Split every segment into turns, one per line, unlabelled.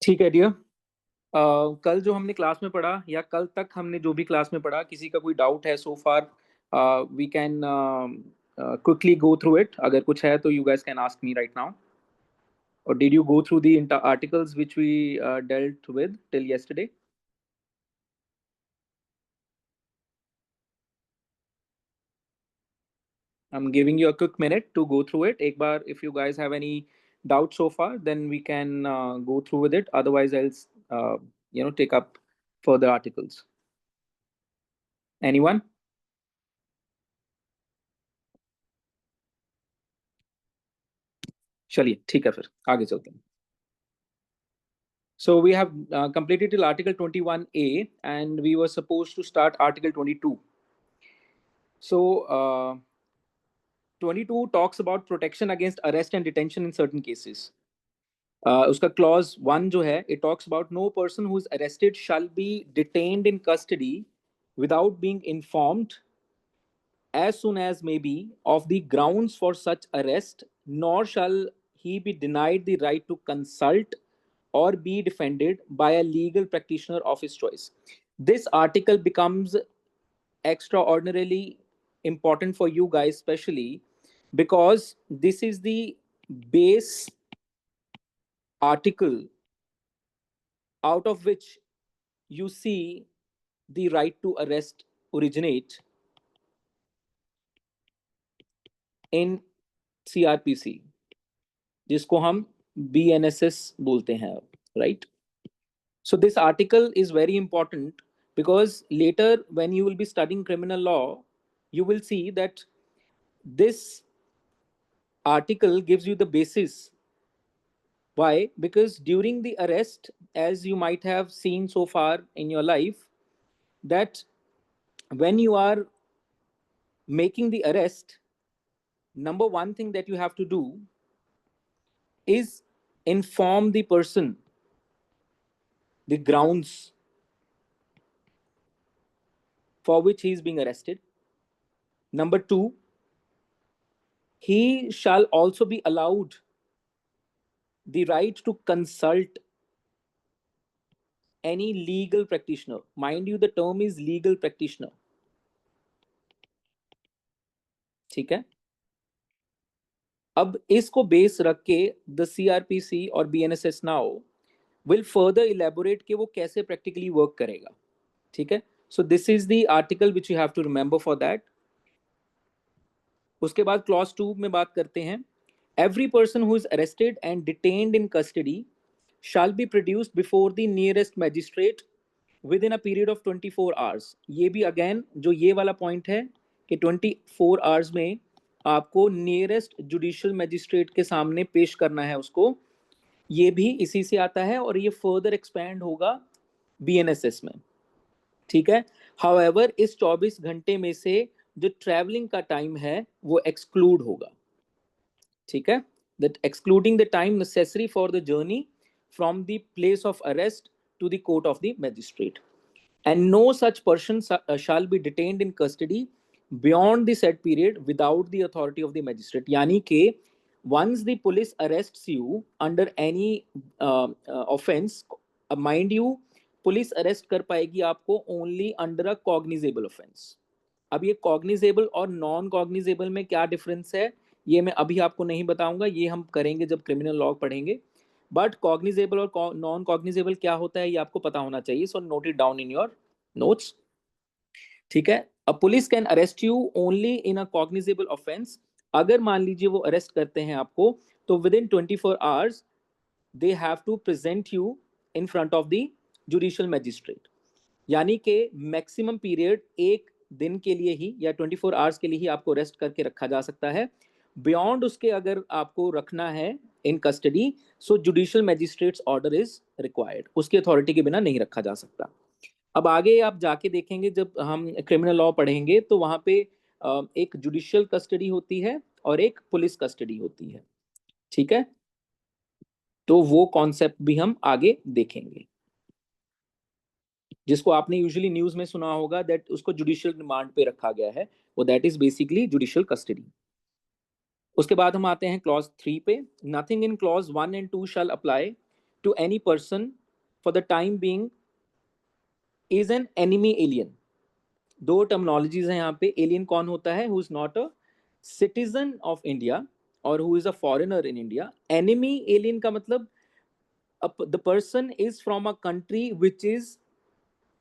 ठीक है डियर। कल जो हमने क्लास में पढ़ा या कल तक हमने जो भी क्लास में पढ़ा, किसी का कोई डाउट है so far, we can quickly go through it. अगर कुछ है तो you guys can ask me right now. और did you go through the articles which we dealt with till yesterday? I'm giving you a quick minute to go through it. एक बार if you guys have any doubt so far, then we can go through with it. Otherwise, I'll take up further articles. Anyone? चलिए ठीक है, फिर आगे चलते हैं. So we have completed till Article 21A, and we were supposed to start Article 22. So 22 talks about protection against arrest and detention in certain cases. उसका clause 1 जो है, it talks about no person who is arrested shall be detained in custody without being informed as soon as may be of the grounds for such arrest, nor shall he be denied the right to consult or be defended by a legal practitioner of his choice. This article becomes extraordinarily important for you guys, especially because this is the base article out of which you see the right to arrest originate in CRPC, जिसको हम BNSS बोलते हैं, right? So this article is very important because later when you will be studying criminal law, you will see that this article gives you the basis. Why? Because during the arrest, as you might have seen so far in your life, that when you are making the arrest, number one thing that you have to do is inform the person the grounds for which he is being arrested. Number two, he shall also be allowed the right to consult any legal practitioner. Mind you, the term is legal practitioner. ठीक है. अब इसको base रख के the CRPC और BNSS now will further elaborate कि वो कैसे प्रैक्टिकली वर्क करेगा. ठीक है. So this is the article which you have to remember for that. उसके बाद क्लॉज 2 में बात करते हैं. Every person who is arrested and detained in custody shall be produced before the nearest magistrate within a period of 24 hours. ये भी again जो ये वाला पॉइंट है कि 24 hours में आपको नियरेस्ट जुडिशियल मैजिस्ट्रेट के सामने पेश करना है उसको. ये भी इसी से आता है और ये फर्दर एक्सपैंड होगा BNSS में. ठीक है. हाउएवर इस 24 घंटे में से जो ट्रैवलिंग का टाइम है वो एक्सक्लूड होगा. ठीक है. That excluding the time necessary for the journey from the place of arrest to the court of the magistrate, and no such person shall be detained in custody beyond the said period without the authority of the magistrate. यानी कि once the police arrests you under any offense, mind you, police arrest कर पाएगी आपको only under a cognizable offence. अब ये cognizable और non cognizable में क्या डिफरेंस है ये मैं अभी आपको नहीं बताऊंगा, ये हम करेंगे जब क्रिमिनल लॉ पढ़ेंगे. बट कॉग्निजेबल और नॉन कॉग्निजेबल क्या होता है ये आपको पता होना चाहिए. So note it down in your notes. ठीक है. A police can arrest you only in a cognizable offence. अगर मान लीजिए वो अरेस्ट करते हैं आपको तो within 24 hours they have to present you in front of the judicial magistrate. यानी कि मैक्सिमम पीरियड एक दिन के लिए ही या 24 आवर्स के लिए ही आपको अरेस्ट करके रखा जा सकता है. बियॉन्ड उसके अगर आपको रखना है इन custody, so judicial magistrates order is required. उसकी अथॉरिटी के बिना नहीं रखा जा सकता. अब आगे आप जाके देखेंगे जब हम क्रिमिनल लॉ पढ़ेंगे तो वहां पे एक जुडिशियल कस्टडी होती है और एक पुलिस कस्टडी होती है. ठीक है. तो वो कॉन्सेप्ट भी हम आगे देखेंगे, जिसको आपने यूजुअली न्यूज में सुना होगा दैट उसको जुडिशियल रिमांड पे रखा गया है. वो that is basically judicial custody. उसके बाद हम आते हैं क्लॉज 3 पे. Nothing in clause 1 and 2 shall apply to any person for the time being is an enemy alien. दो टर्मिनोलॉजीज हैं यहाँ पे. एलियन कौन होता है? Who is not a citizen of India और who is a foreigner in India. Enemy alien का मतलब the person is from a country which is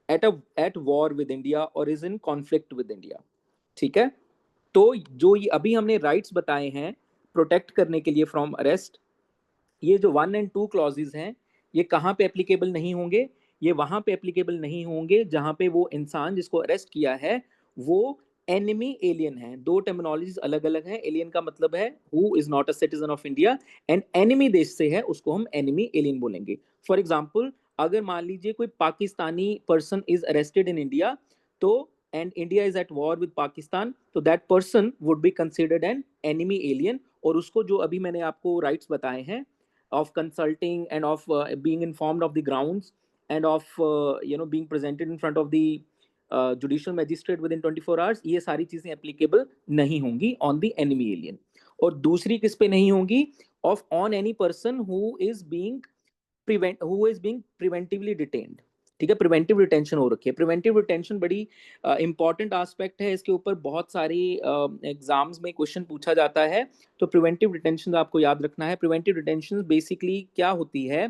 at war with India और is in conflict with India. ठीक है. तो जो ये अभी हमने राइट्स बताए हैं प्रोटेक्ट करने के लिए फ्रॉम अरेस्ट, ये जो 1 and 2 क्लॉजेज हैं, ये कहाँ पे एप्लीकेबल नहीं होंगे? ये वहां पे एप्लीकेबल नहीं होंगे जहां पे वो इंसान जिसको अरेस्ट किया है वो एनिमी एलियन है. दो टर्मिनोलॉजीज अलग अलग हैं. एलियन का मतलब है who is not a citizen of India, and enemy देश से है उसको हम एनिमी एलियन बोलेंगे. फॉर एग्जाम्पल, अगर मान लीजिए कोई Pakistani person is arrested in India, तो and India is at war with Pakistan, तो that person would be considered an enemy alien. और उसको जो अभी मैंने आपको राइट्स बताए हैं of consulting and of being informed of the grounds and of being presented in front of the judicial magistrate within 24 hours, ये सारी चीजें applicable नहीं होंगी on the enemy alien. और दूसरी किस पे नहीं होंगी? of on any person who is being preventively detained. ठीक है, प्रिवेंटिव रिटेंशन हो रखी है. प्रिवेंटिव रिटेंशन बड़ी इंपॉर्टेंट एस्पेक्ट है. इसके ऊपर बहुत सारी एग्जाम्स में क्वेश्चन पूछा जाता है. तो प्रिवेंटिव रिटेंशन आपको याद रखना है. प्रिवेंटिव रिटेंशन बेसिकली क्या होती है?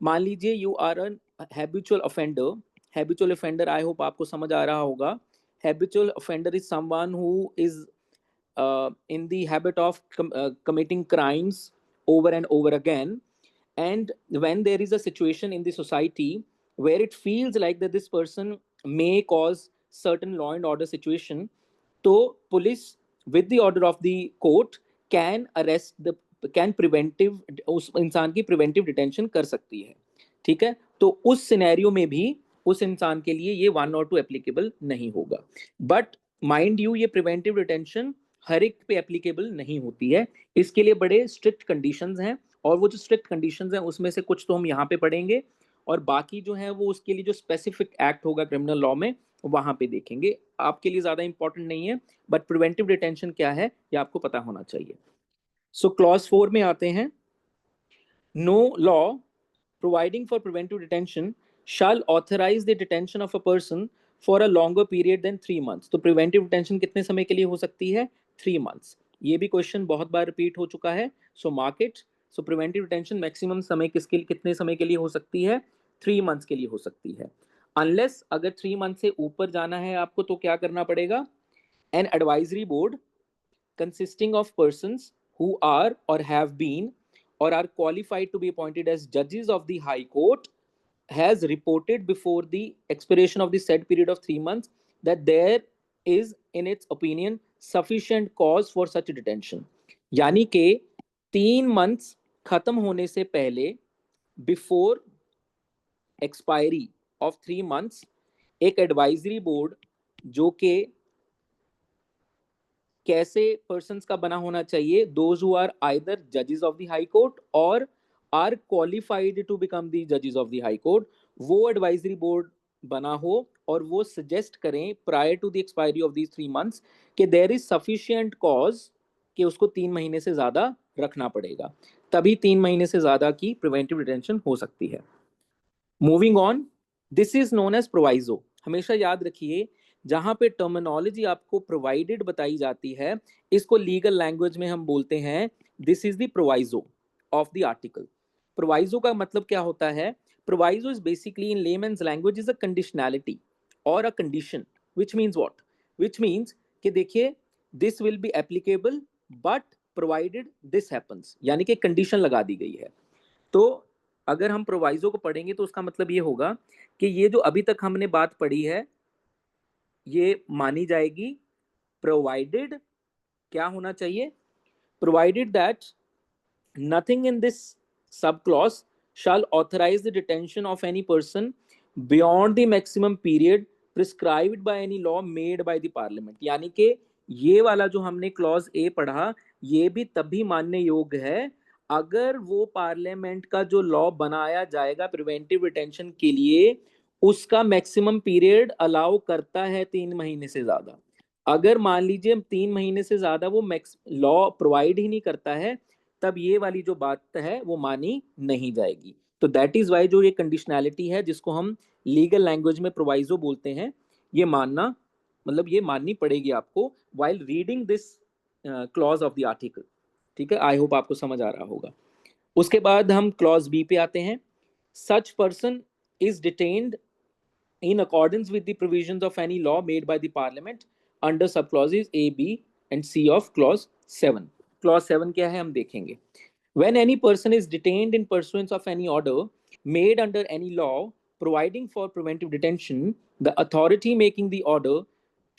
मान लीजिए you are an habitual offender. Habitual offender I hope आपको समझ आ रहा होगा. Habitual offender is someone who is in the habit of committing crimes over and over again, and when there is a situation in the society where it feels like that this person may cause certain law and order situation, तो police with the order of the court can arrest the can preventive उस इंसान की preventive detention कर सकती है. ठीक है. तो उस सिनेरियो में भी उस इंसान के लिए ये 1 और 2 एप्लीकेबल नहीं होगा. बट माइंड यू, ये प्रिवेंटिव डिटेंशन हर एक पे एप्लीकेबल नहीं होती है. इसके लिए बड़े स्ट्रिक्ट कंडीशंस हैं, और वो जो स्ट्रिक्ट कंडीशंस हैं उसमें से कुछ तो हम यहाँ पे पढ़ेंगे, और बाकी जो है वो उसके लिए जो स्पेसिफिक एक्ट होगा क्रिमिनल लॉ में वहां पे देखेंगे. आपके लिए ज्यादा इंपॉर्टेंट नहीं है, बट प्रिवेंटिव डिटेंशन क्या है ये आपको पता होना चाहिए. सो क्लॉज 4 में आते हैं. No law providing for preventive detention shall authorize the detention of a person for a longer period than 3 months. तो preventive detention कितने समय के लिए हो सकती है? 3 months. ये भी क्वेश्चन बहुत बार रिपीट हो चुका है. So mark it. So preventive detention maximum समय कितने समय के लिए हो सकती है? 3 months के लिए हो सकती है. अनलेस अगर 3 months से ऊपर जाना है आपको तो क्या करना पड़ेगा? An advisory board consisting of persons who are or have been or are qualified to be appointed as judges of the High Court has reported before the expiration of the said period of 3 months that there is in its opinion sufficient cause for such detention. यानी कि 3 months खत्म होने से पहले before expiry of 3 months एक advisory board जो कि कैसे पर्सन्स का बना होना चाहिए? दोज हु आर आइदर जजेस ऑफ द हाई कोर्ट और are qualified to become the जजेस ऑफ द हाई कोर्ट, वो एडवाइजरी बोर्ड बना हो और वो सजेस्ट करें prior to the expiry of these 3 months कि देयर इज सफिशिएंट कॉज कि उसको 3 महीने से ज्यादा रखना पड़ेगा. तभी 3 महीने से ज्यादा की प्रिवेंटिव डिटेंशन हो सकती है. Moving on, this is known as proviso. हमेशा याद रखिए, जहां पे टर्मिनोलॉजी आपको प्रोवाइडेड बताई जाती है इसको लीगल लैंग्वेज में हम बोलते हैं this is the proviso of the article. Proviso का मतलब क्या होता है? Proviso is basically in layman's language is a conditionality और a condition which means what? Which means कि देखिए this will be applicable but provided this happens, यानी कि कंडीशन लगा दी गई है. तो अगर हम प्रोवाइजो को पढ़ेंगे तो उसका मतलब ये होगा कि ये जो अभी तक हमने बात पढ़ी है ये मानी जाएगी प्रोवाइडेड क्या होना चाहिए? Provided that nothing in this sub clause shall authorize the detention of any person beyond the maximum period prescribed by any law made by the parliament. यानी कि ये वाला जो हमने क्लॉज ए पढ़ा ये भी तभी मानने योग्य है अगर वो पार्लियामेंट का जो लॉ बनाया जाएगा प्रिवेंटिव डिटेंशन के लिए उसका मैक्सिमम पीरियड अलाउ करता है 3 महीने से ज्यादा. अगर मान लीजिए 3 महीने से ज्यादा वो लॉ प्रोवाइड ही नहीं करता है तब ये वाली जो बात है वो मानी नहीं जाएगी. तो दैट इज वाई जो ये कंडीशनैलिटी है जिसको हम लीगल लैंग्वेज में प्रोवाइजो बोलते हैं, ये मानना मतलब ये माननी पड़ेगी आपको while reading this clause of the article. ठीक है, आई होप आपको समझ आ रहा होगा। उसके बाद हम क्लॉज बी पे आते हैं। Such person is detained in accordance with the provisions of any law made by the parliament under subclauses A, B and C of clause 7. Clause 7 क्या है हम देखेंगे। When any person is detained in pursuance of any order made under any law providing for preventive detention, the authority making the order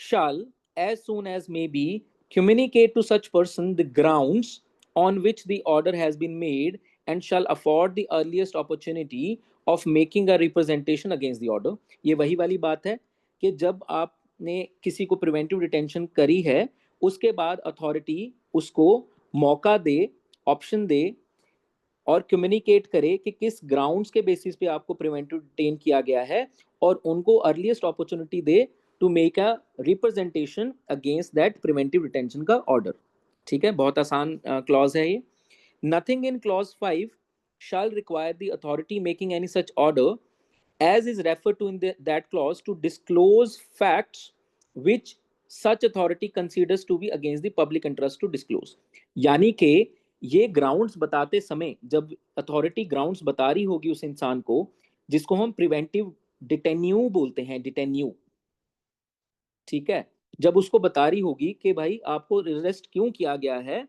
shall, as soon as may be, communicate to such person the grounds on which the order has been made and shall afford the earliest opportunity of making a representation against the order। ये वही वाली बात है कि जब आपने किसी को प्रिवेंटिव डिटेंशन करी है उसके बाद अथॉरिटी उसको मौका दे, ऑप्शन दे और कम्युनिकेट करे कि किस ग्राउंड्स के बेसिस पे आपको प्रिवेंटिव डिटेन किया गया है और उनको अर्लीस्ट अपॉर्चुनिटी दे to make a representation against that preventive detention का ऑर्डर। ठीक है, बहुत आसान क्लॉज है ये। Nothing in clause 5 shall require the authority making any such order as is referred to in that clause to disclose facts which such authority considers to be against the public interest to disclose। यानी कि ये grounds बताते समय जब authority grounds बता रही होगी उस इंसान को जिसको हम प्रिवेंटिव डिटेन्यू बोलते हैं, डिटेन्यू, ठीक है, जब उसको बता रही होगी कि भाई आपको अरेस्ट क्यों किया गया है,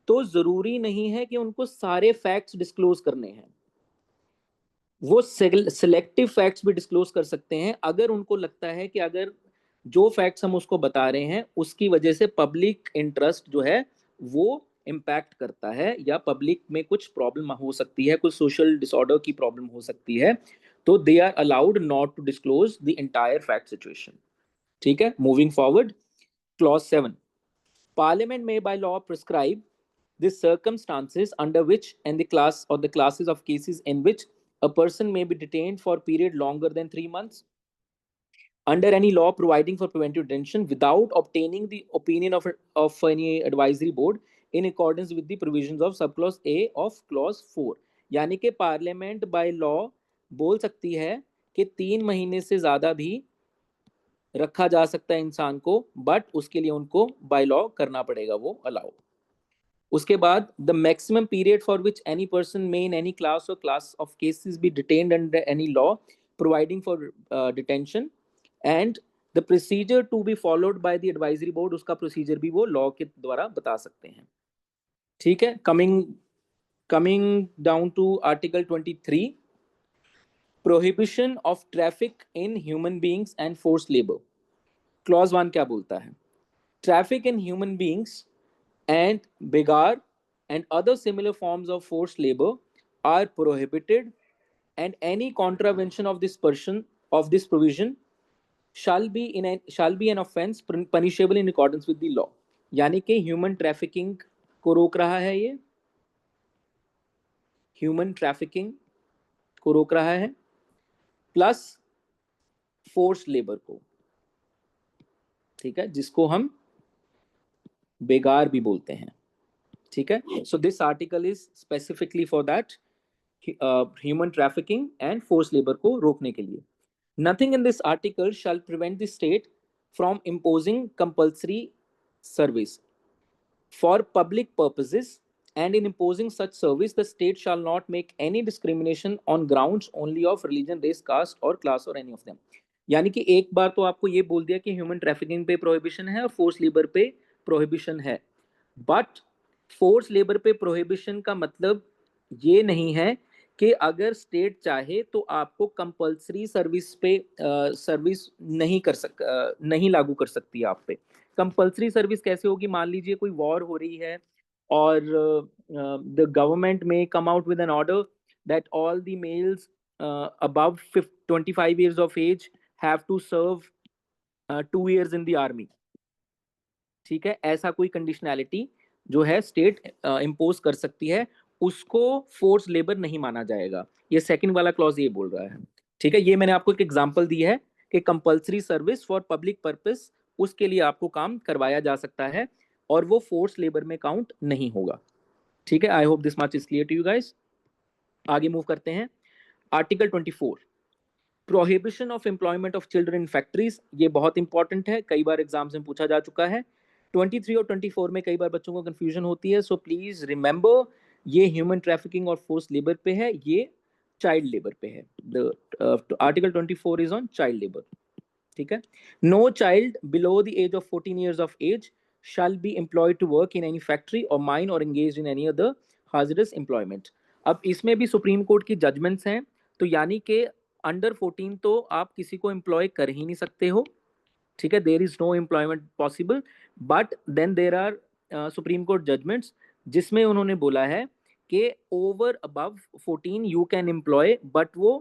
तो जरूरी नहीं है कि उनको सारे फैक्ट्स डिस्क्लोज करने हैं, वो सिलेक्टिव फैक्ट्स भी डिस्क्लोज कर सकते हैं अगर उनको लगता है कि अगर जो फैक्ट्स हम उसको बता रहे हैं उसकी वजह से पब्लिक इंटरेस्ट जो है वो इम्पैक्ट करता है या पब्लिक में कुछ प्रॉब्लम हो सकती है, कुछ सोशल डिसऑर्डर की प्रॉब्लम हो सकती है, तो they are allowed not to disclose the entire fact situation. ठीक है, moving forward, clause 7, Parliament may by law prescribe the circumstances under which and the class or the classes of cases in which a person may be detained for a period longer than 3 months under any law providing for preventive detention without obtaining the opinion of any advisory board in accordance with the provisions of subclause A of clause 4। यानी कि parliament by law बोल सकती है कि 3 महीने से ज्यादा भी रखा जा सकता है इंसान को, बट उसके लिए उनको बाय लॉ करना पड़ेगा वो अलाउ। उसके बाद the maximum period for which any person may in any class और class of cases be detained under any law providing for detention and the procedure to be followed by the advisory board, उसका procedure भी वो law के द्वारा बता सकते हैं। ठीक है, coming down to article 23, prohibition of traffic in human beings and force labour. Clause 1 क्या बोलता है? Traffic in human beings and begar and other similar forms of forced labor are prohibited and any contravention of this provision shall be an offense punishable in accordance with the law। यानी कि human trafficking को रोक रहा है, ये human trafficking को रोक रहा है प्लस फोर्स लेबर को, ठीक है, जिसको हम बेगार भी बोलते हैं। ठीक है, so this article is specifically for that human trafficking and force labour को रोकने के लिए। Nothing in this article shall prevent the state from imposing compulsory service for public purposes and in imposing such service the state shall not make any discrimination on grounds only of religion, race, caste or class or any of them। यानी कि एक बार तो आपको ये बोल दिया कि human trafficking पे प्रोहिबिशन है और फोर्स लेबर पे प्रोहिबिशन है, बट फोर्स लेबर पे प्रोहिबिशन का मतलब ये नहीं है कि अगर स्टेट चाहे तो आपको कंपल्सरी सर्विस पे सर्विस नहीं लागू कर सकती है आप पे। कंपल्सरी सर्विस कैसे होगी? मान लीजिए कोई वॉर हो रही है और द गवर्नमेंट में come out with an order that all the males above 25 years of age have to serve 2 years in the army। ठीक है, ऐसा कोई कंडीशनैलिटी जो है स्टेट इम्पोज कर सकती है, उसको फोर्स लेबर नहीं माना जाएगा। ये सेकंड वाला क्लॉज ये बोल रहा है। ठीक है, ये मैंने आपको एक एग्जांपल दी है कि compulsory service for public purpose उसके लिए आपको काम करवाया जा सकता है और वो फोर्स लेबर में काउंट नहीं होगा। ठीक है, I hope this much is clear to you guys. आगे मूव करते हैं। Article 24 prohibition of employment of children in factories, ये बहुत इंपॉर्टेंट है, कई बार एग्जाम्स में पूछा जा चुका है। 23 और 24 में कई बार बच्चों को कंफ्यूजन होती है, सो प्लीज रिमेंबर ये ह्यूमन ट्रैफिकिंग और फोर्स लेबर पे है, ये चाइल्ड लेबर पे है। The article 24 is on child labour. ठीक है, no child below the age of 14 years of age shall be employed to work in any factory or mine or engaged in any other hazardous employment। अब इसमें भी supreme court की judgements हैं, तो यानी कि अंडर 14 तो आप किसी को एम्प्लॉय कर ही नहीं सकते हो। ठीक है, there is no employment possible, but then there are Supreme Court judgments जिसमें उन्होंने बोला है कि over above 14 you can employ, but वो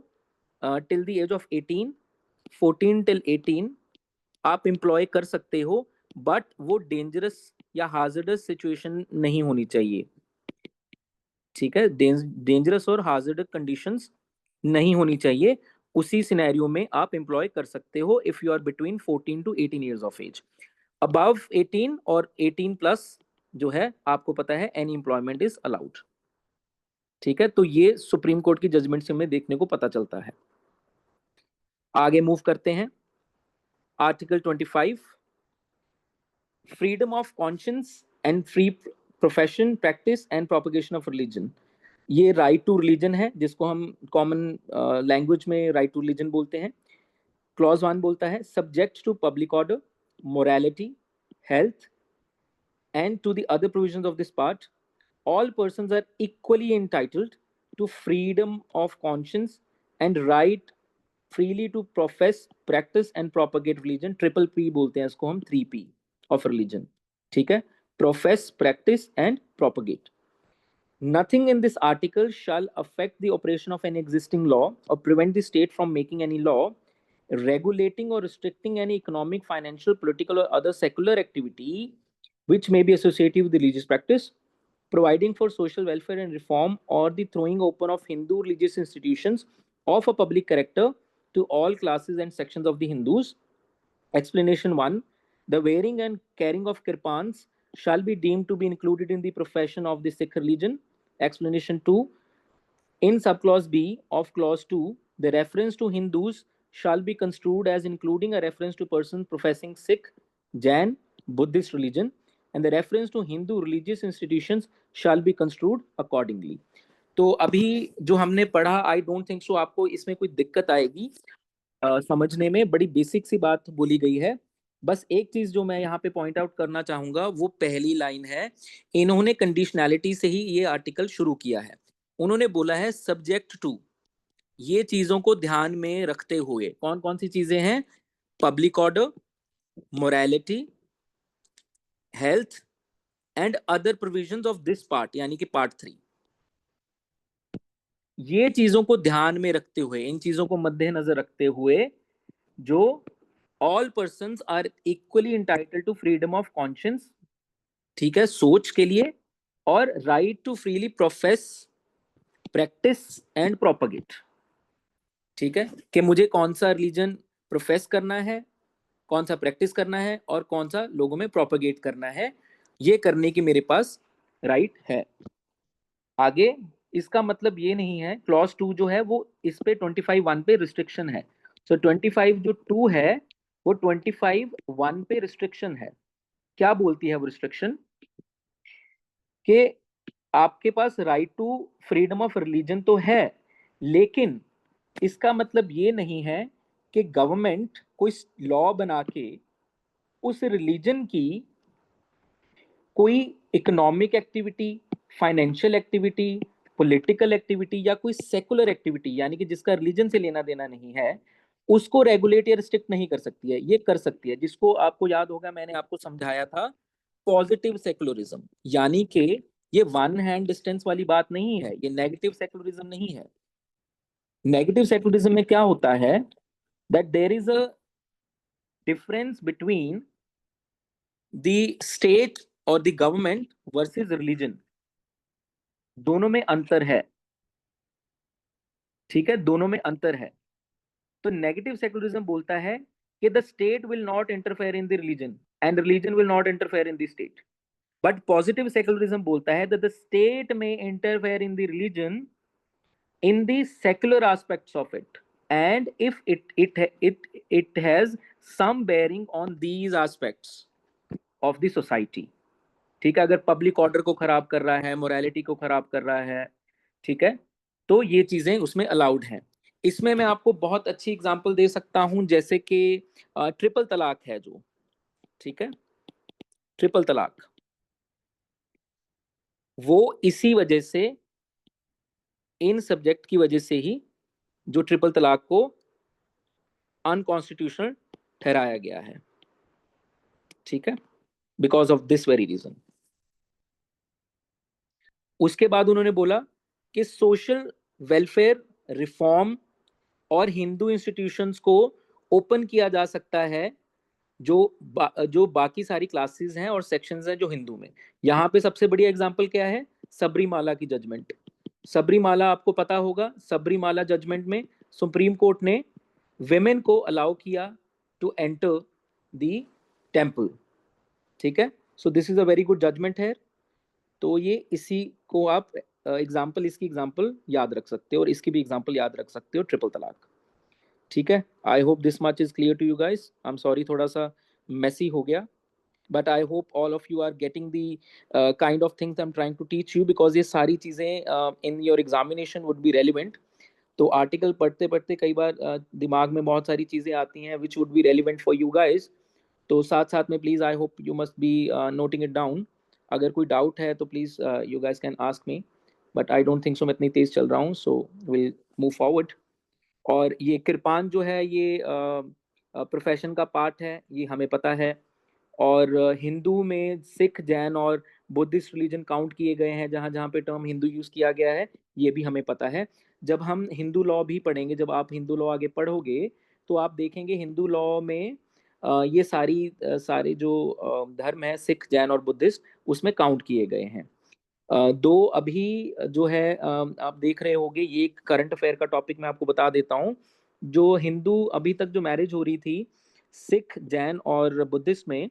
till the age of 18, 14 till 18 आप एम्प्लॉय कर सकते हो, बट वो डेंजरस या हार्जडस सिचुएशन नहीं होनी चाहिए। ठीक है, डेंजरस और हार्जडस कंडीशंस नहीं होनी चाहिए, उसी सिनेरियो में आप एम्प्लॉय कर सकते हो if you are between 14 to 18 years of age. Above 18 और 18 प्लस जो है आपको पता है एनी एम्प्लॉयमेंट इज अलाउड। ठीक है, तो ये सुप्रीम कोर्ट की जजमेंट से हमें देखने को पता चलता है। आगे मूव करते हैं। Article 25 freedom of conscience and free profession practice and propagation of religion. ये राइट टू रिलीजन है, जिसको हम कॉमन लैंग्वेज में राइट टू रिलीजन बोलते हैं। क्लॉज 1 बोलता है subject to public order, morality, health and to the other provisions of this part, all persons are equally entitled to freedom of conscience and right freely to profess, practice and propagate religion। Triple P बोलते हैं इसको हम, 3P of religion। ठीक है, profess, practice and propagate। Nothing in this article shall affect the operation of any existing law or prevent the state from making any law regulating or restricting any economic, financial, political or other secular activity which may be associated with religious practice, providing for social welfare and reform, or the throwing open of Hindu religious institutions of a public character to all classes and sections of the Hindus। Explanation 1, the wearing and carrying of kirpans shall be deemed to be included in the profession of the Sikh religion। Explanation 2, in subclause B of clause 2, the reference to Hindus shall be construed as including a reference to persons professing Sikh, Jain, Buddhist religion, and the reference to Hindu religious institutions shall be construed accordingly। तो अभी जो हमने पढ़ा, I don't think so आपको इसमें कोई दिक्कत आएगी समझने में, बड़ी बेसिक सी बात बोली गई है। बस एक चीज जो मैं यहाँ पे पॉइंट आउट करना चाहूंगा वो पहली लाइन है, इन्होंने कंडीशनैलिटी से ही ये आर्टिकल शुरू किया है। उन्होंने बोला है सब्जेक्ट टू, ये चीजों को ध्यान में रखते हुए, कौन कौन सी चीजें हैं, public order, morality, health and other provisions of this part, यानी कि पार्ट 3। ये चीजों को ध्यान में रखते हुए, इन चीजों को मद्देनजर रखते हुए, जो all persons are equally entitled to freedom of conscience, ठीक है, सोच के लिए, और right to freely profess, practice and propagate. ठीक है, कि मुझे कौन सा रिलीजन प्रोफेस करना है, कौन सा प्रैक्टिस करना है और कौन सा लोगों में प्रोपगेट करना है, ये करने की मेरे पास राइट है। आगे इसका मतलब ये नहीं है, क्लॉज 2 जो है वो इस पे 25(1) पे रिस्ट्रिक्शन है। सो 25 जो 2 है वो 25(1) पे रिस्ट्रिक्शन है। क्या बोलती है वो रिस्ट्रिक्शन, कि आपके पास right to freedom of religion तो है, लेकिन इसका मतलब ये नहीं है कि गवर्नमेंट कोई लॉ बना के उस रिलीजन की कोई economic activity, financial activity, political activity या कोई सेकुलर एक्टिविटी, यानी कि जिसका रिलीजन से लेना देना नहीं है, उसको रेगुलेट या रिस्ट्रिक्ट नहीं कर सकती है। ये कर सकती है, जिसको आपको याद होगा मैंने आपको समझाया था, पॉजिटिव सेकुलरिज्म। यानी कि ये वन हैंड डिस्टेंस वाली बात नहीं है, ये नेगेटिव सेकुलरिज्म नहीं है। नेगेटिव सेकुलरिज्म में क्या होता है, that there is a difference between the state और द गवर्नमेंट वर्सेस रिलीजन, दोनों में अंतर है। ठीक है, दोनों में अंतर है। तो नेगेटिव सेकुलरिज्म बोलता है कि the state will not interfere in the religion and religion will not interfere in the state. But positive secularism बोलता है दैट द स्टेट में interfere in the religion in the secular aspects of it, and if it has some bearing on these aspects of the society. ठीक है, अगर public order को खराब कर रहा है, मोरालिटी को खराब कर रहा है, ठीक है, तो ये चीजें उसमें अलाउड हैं। इसमें मैं आपको बहुत अच्छी एग्जांपल दे सकता हूं, जैसे कि ट्रिपल तलाक है जो, ठीक है, ट्रिपल तलाक, वो इसी वजह से, इन सब्जेक्ट की वजह से ही जो ट्रिपल तलाक को अनकॉन्स्टिट्यूशनल ठहराया गया है, ठीक है, because of this very reason. उसके बाद उन्होंने बोला कि सोशल वेलफेयर रिफॉर्म और हिंदू इंस्टीट्यूशंस को ओपन किया जा सकता है, जो बाकी सारी क्लासेस हैं और सेक्शंस हैं जो हिंदू में। यहाँ पे सबसे बड़ी एग्जांपल क्या है? सबरीमाला की जजमेंट। सबरीमाला आपको पता होगा, सबरीमाला जजमेंट में सुप्रीम कोर्ट ने विमेन को अलाउ किया टू एंटर द टेम्पल, ठीक है। So this is a very good judgment है। तो ये इसी को आप एग्जाम्पल, इसकी एग्जाम्पल याद रख सकते हो और इसकी भी एग्जाम्पल याद रख सकते हो, ट्रिपल तलाक, ठीक है। I hope this much is clear to you guys. I am sorry थोड़ा सा मेसी हो गया, but I hope all of you are getting the kind of things I am trying to teach you, because ये सारी चीज़ें in your examination would be relevant. तो article पढ़ते पढ़ते कई बार दिमाग में बहुत सारी चीज़ें आती हैं which would be relevant for you guys. तो साथ साथ में please I hope you must be noting it down. अगर कोई डाउट है तो please you guys can ask me, but I don't think so मैं इतनी तेज़ चल रहा हूँ, सो विल मूव फॉरवर्ड। और ये कृपान जो है ये प्रोफेशन का पार्ट है, ये हमें पता है। और हिंदू में सिख, जैन और बुद्धिस्ट रिलीजन काउंट किए गए हैं, जहाँ जहाँ पे टर्म हिंदू यूज़ किया गया है, ये भी हमें पता है। जब हम हिंदू लॉ भी पढ़ेंगे, जब आप हिंदू लॉ आगे पढ़ोगे तो आप देखेंगे हिंदू लॉ में ये सारे जो धर्म है, सिख, जैन और बुद्धिस्ट, उसमें काउंट किए गए हैं। दो अभी जो है आप देख रहे होंगे, ये एक करंट अफेयर का टॉपिक मैं आपको बता देता हूँ। जो हिंदू अभी तक जो मैरिज हो रही थी सिख, जैन और बुद्धिस्ट में,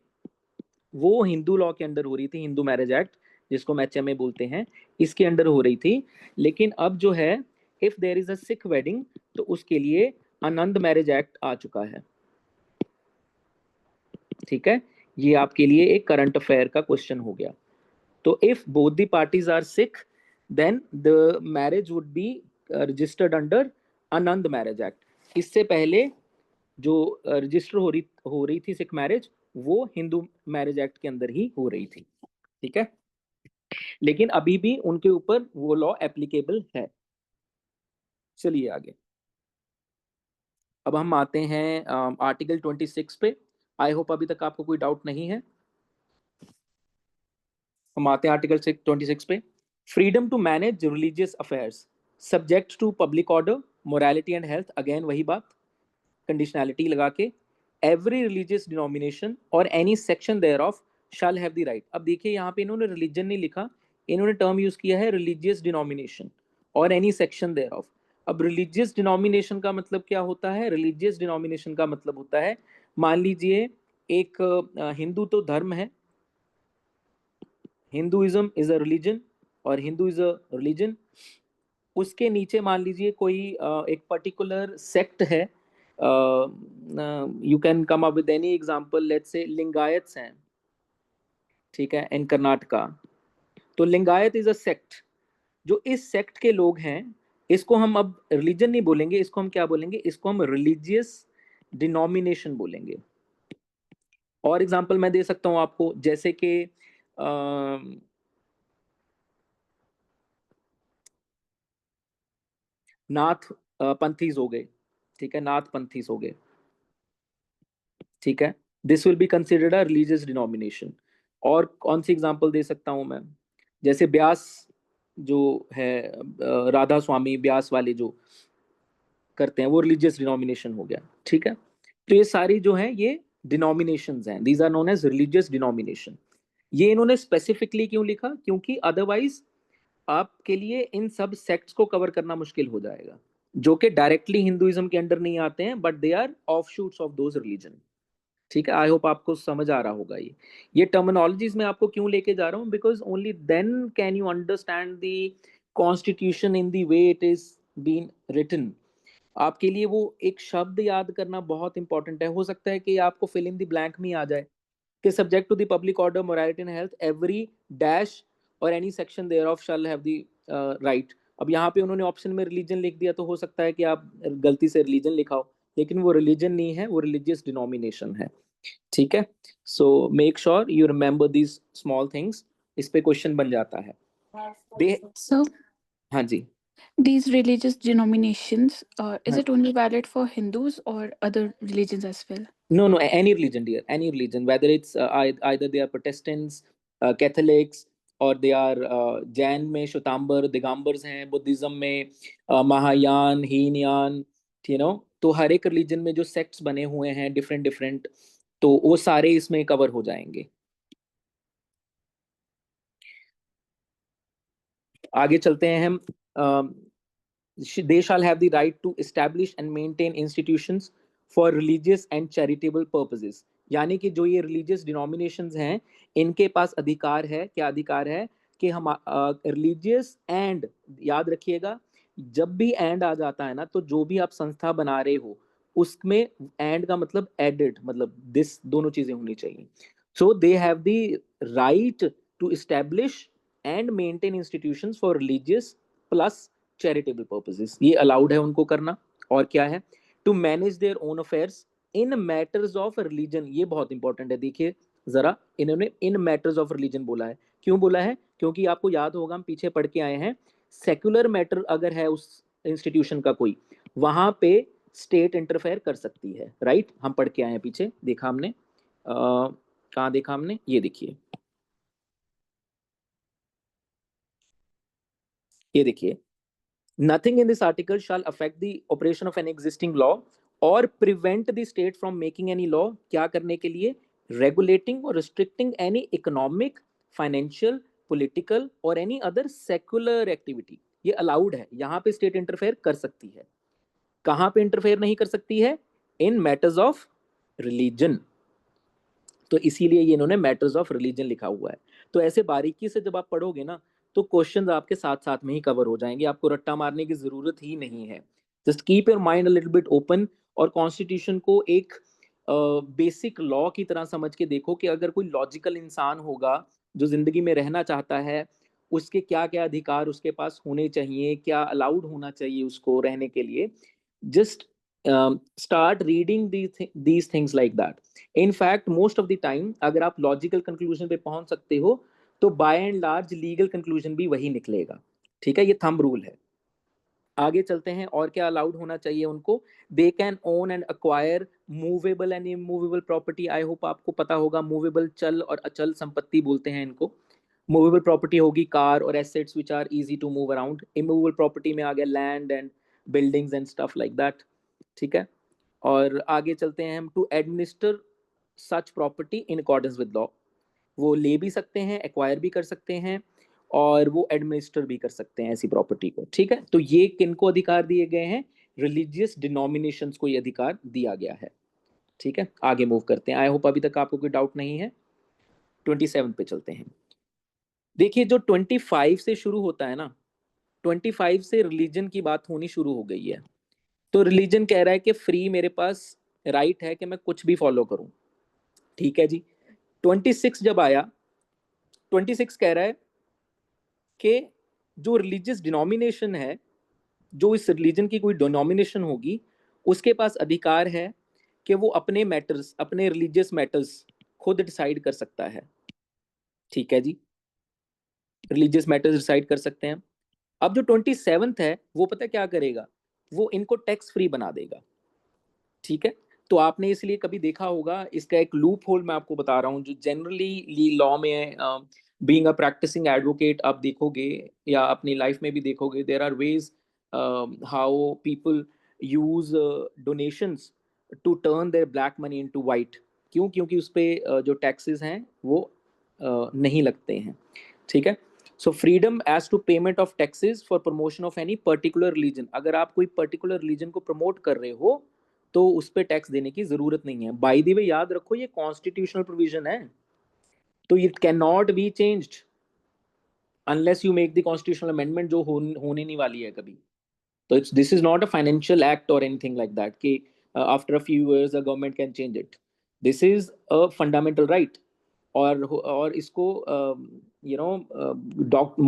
वो हिंदू लॉ के अंडर हो रही थी, हिंदू मैरिज एक्ट जिसको हम एचएमए बोलते हैं, इसके अंडर हो रही थी। लेकिन अब जो है, if there is a Sikh wedding, तो उसके लिए आनंद मैरिज एक्ट आ चुका है, ठीक है। ये आपके लिए एक करंट अफेयर का क्वेश्चन हो गया। तो if both the parties are Sikh, then the marriage would be registered under Anand Marriage Act. इससे पहले जो रजिस्टर हो रही थी सिख मैरिज, वो हिंदू मैरिज एक्ट के अंदर ही हो रही थी, ठीक है। लेकिन अभी भी उनके ऊपर वो लॉ एप्लीकेबल है। चलिए आगे, अब हम आते हैं आर्टिकल 26 पे। आई होप अभी तक आपको कोई डाउट नहीं है। हम आते हैं आर्टिकल 26 पे। Freedom to manage religious affairs subject to public order, morality and health. Again वही बात, कंडीशनैलिटी लगा के, एवरी रिलीजियस डिनोमिनेशन और any section thereof shall have the right. अब देखिए यहाँ पे इन्होंने रिलीजन नहीं लिखा, इन्होंने टर्म यूज किया है रिलीजियस डिनोमिनेशन और एनी सेक्शन देयर ऑफ। अब रिलीजियस डिनोमिनेशन का मतलब क्या होता है? रिलीजियस डिनोमिनेशन का मतलब होता है, मान लीजिए एक हिंदू तो धर्म है, हिंदुइज्म इज अ रिलीजन और हिंदू इज अ रिलीजन। उसके नीचे मान लीजिए कोई एक पर्टिकुलर सेक्ट है, you can come up with any example, let's say Lingayats हैं, ठीक है, इन कर्नाटका। तो लिंगायत इज अ सेक्ट। जो इस सेक्ट के लोग हैं, इसको हम अब रिलीजन नहीं बोलेंगे, इसको हम क्या बोलेंगे? इसको हम रिलीजियस डिनोमिनेशन बोलेंगे। और एग्जांपल मैं दे सकता हूं आपको, जैसे कि नाथ पंथीज हो गए, ठीक है, नाथ पंथीज हो गए, ठीक है। This will be considered a religious denomination. और कौन सी एग्जांपल दे सकता हूं मैं? जैसे ब्यास जो है, राधा स्वामी ब्यास वाले जो करते हैं, वो रिलीजियस डिनोमिनेशन हो गया, ठीक है। तो ये सारी जो है ये डिनोमिनेशंस हैं, these are known as religious denomination. ये इन्होंने स्पेसिफिकली क्यों लिखा? क्योंकि अदरवाइज आपके लिए इन सब सेक्ट्स को कवर करना मुश्किल हो जाएगा, जो कि डायरेक्टली हिंदुइज्म के अंडर नहीं आते हैं, but they are offshoots of those religion, ठीक है। आई होप आपको समझ आ रहा होगा। ये टर्मिनोलॉजीज में आपको क्यों लेके जा रहा हूँ? Because only then can you understand the constitution in the way it is been written. आपके लिए वो एक शब्द याद करना बहुत इंपॉर्टेंट है। हो सकता है कि आपको फिल इन द ब्लैंक में आ जाए कि subject to the public order, morality and health, every dash और any section thereof shall have the right. अब यहाँ पे उन्होंने ऑप्शन में रिलीजन लिख दिया, तो हो सकता है कि आप गलती से रिलीजन लिखाओ, लेकिन वो रिलीजन नहीं है, वो रिलीजियस डिनोमिनेशन है। ठीक है, so make sure you remember these small things. इस पे क्वेश्चन बन जाता है।
So
हाँ जी।
these religious denominations, is
हाँ,
it only valid for Hindus or other religions as well?
no, any religion, dear, any religion, whether it's either they are Protestants, Catholics, or they are Jain में श्वेतांबर दिगंबर्स हैं, Buddhism में महायान, हीनयान, तो हर एक religion में जो sects बने हुए हैं डिफरेंट डिफरेंट, तो वो सारे इसमें कवर हो जाएंगे। आगे चलते हैं हम। they shall have the right to establish and maintain institutions for religious and charitable purposes। यानी कि जो ये religious denominations हैं, इनके पास अधिकार है, क्या अधिकार है कि हम religious and, याद रखिएगा, जब भी and आ जाता है ना, तो जो भी आप संस्था बना रहे हो उसमें and का मतलब added, मतलब this, दोनों चीजें होनी चाहिए। so they have the right to establish and maintain institutions for religious plus charitable purposes, ये अलाउड है उनको करना। और क्या है, to manage their own affairs in matters of religion. ये बहुत इंपॉर्टेंट है, देखिए जरा, इन्होंने इन मैटर्स ऑफ रिलीजन बोला है। क्यों बोला है? क्योंकि आपको याद होगा, हम पीछे पढ़ के आए हैं, सेक्युलर मैटर अगर है उस इंस्टीट्यूशन का कोई, वहां पे स्टेट इंटरफेयर कर सकती है, राइट? हम पढ़ के आए हैं, पीछे देखा हमने, कहाँ देखा हमने, ये देखिए, ये देखिए, nothing in this article shall affect the operation of an existing law or prevent the state from making any law। क्या करने के लिए? regulating or restricting any economic, financial, political or any other secular activity। ये allowed है, यहाँ पे state interfere कर सकती है। कहाँ पे interfere नहीं कर सकती है? in matters of religion। तो इसीलिए ये इन्होंने मैटर्स ऑफ रिलीजन लिखा हुआ है। तो ऐसे बारीकी से जब आप पढ़ोगे ना, तो क्वेश्चंस आपके साथ साथ में ही कवर हो जाएंगे, आपको रट्टा मारने की जरूरत ही नहीं है। Just keep your mind a little bit open, और कॉन्स्टिट्यूशन को एक बेसिक लॉ की तरह समझ के देखो कि अगर कोई लॉजिकल इंसान होगा जो जिंदगी में रहना चाहता है, उसके क्या क्या अधिकार उसके पास होने चाहिए, क्या अलाउड होना चाहिए उसको रहने के लिए। Just start reading these things like that. In fact most of the time अगर आप लॉजिकल कंक्लूजन पे पहुंच सकते हो, तो by and large legal conclusion भी वही निकलेगा। ठीक है, ये थंब रूल है। आगे चलते हैं, और क्या अलाउड होना चाहिए उनको? They can own and acquire movable and immovable property. I hope आपको पता होगा, मूवेबल चल और अचल संपत्ति बोलते हैं इनको। मूवेबल प्रॉपर्टी होगी कार और assets which are easy to move around. Immovable property में आ गया land and buildings and stuff like that. ठीक है, और आगे चलते हैं हम। To administer such property in accordance with law. वो ले भी सकते हैं, एक्वायर भी कर सकते हैं, और वो एडमिनिस्टर भी कर सकते हैं ऐसी प्रॉपर्टी को। ठीक है, तो ये किनको अधिकार दिए गए हैं? रिलीजियस डिनोमिनेशंस को ये अधिकार दिया गया है। ठीक है, आगे मूव करते हैं। आई होप अभी तक आपको कोई डाउट नहीं है। 27 पे चलते हैं। देखिए, जो 25 से शुरू होता है ना, 25 से रिलीजन की बात होनी शुरू हो गई है। तो रिलीजन कह रहा है कि फ्री मेरे पास राइट है कि मैं कुछ भी फॉलो करूं। ठीक है जी। 26 जब आया, 26 कह रहा है कि जो रिलीजियस डिनोमिनेशन है, जो इस रिलीजन की कोई डिनोमिनेशन होगी, उसके पास अधिकार है कि वो अपने मैटर्स, अपने रिलीजियस मैटर्स खुद डिसाइड कर सकता है। ठीक है जी, रिलीजियस मैटर्स डिसाइड कर सकते हैं। अब जो 27th है, वो पता क्या करेगा? वो इनको टैक्स फ्री बना देगा। ठीक है, तो आपने इसलिए कभी देखा होगा, इसका एक लूप होल मैं आपको बता रहा हूँ, जो जनरली लॉ में, बीइंग अ प्रैक्टिसिंग एडवोकेट, आप देखोगे या अपनी लाइफ में भी देखोगे, there are ways how people use donations to turn their black money into white. क्यों? क्योंकि उस पर जो टैक्सेस हैं वो नहीं लगते हैं। ठीक है, so freedom as to payment of taxes for promotion of any particular religion. अगर आप कोई पर्टिकुलर रिलीजन को प्रमोट कर रहे हो, तो उस पर टैक्स देने की जरूरत नहीं है। बाय द वे, याद रखो, ये कॉन्स्टिट्यूशनल प्रोविजन है, तो it can not be changed unless you make the constitutional amendment, जो होने नहीं वाली है कभी। तो this is not a financial act और एनीथिंग लाइक दैट कि after a few years the government can change it. This is a fundamental right. और इसको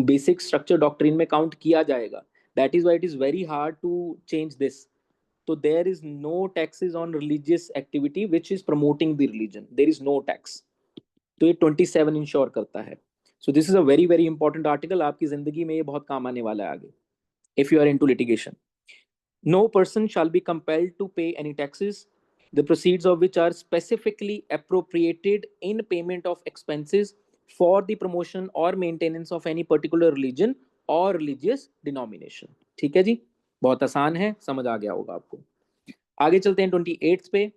बेसिक स्ट्रक्चर डॉक्ट्रिन में काउंट किया जाएगा. That is why it is very hard to change this. तो there is no taxes on religious activity which is promoting the religion. There is no tax. तो ये 27 ensure करता है. So this is a very very important article. आपकी जिंदगी में ये बहुत काम आने वाला है आगे, if you are into litigation. No person shall be compelled to pay any taxes, the proceeds of which are specifically appropriated in payment of expenses for the promotion or maintenance of any particular religion or religious denomination. ठीक है जी, बहुत आसान है, समझ आ गया होगा आपको. आगे चलते हैं 28 पे.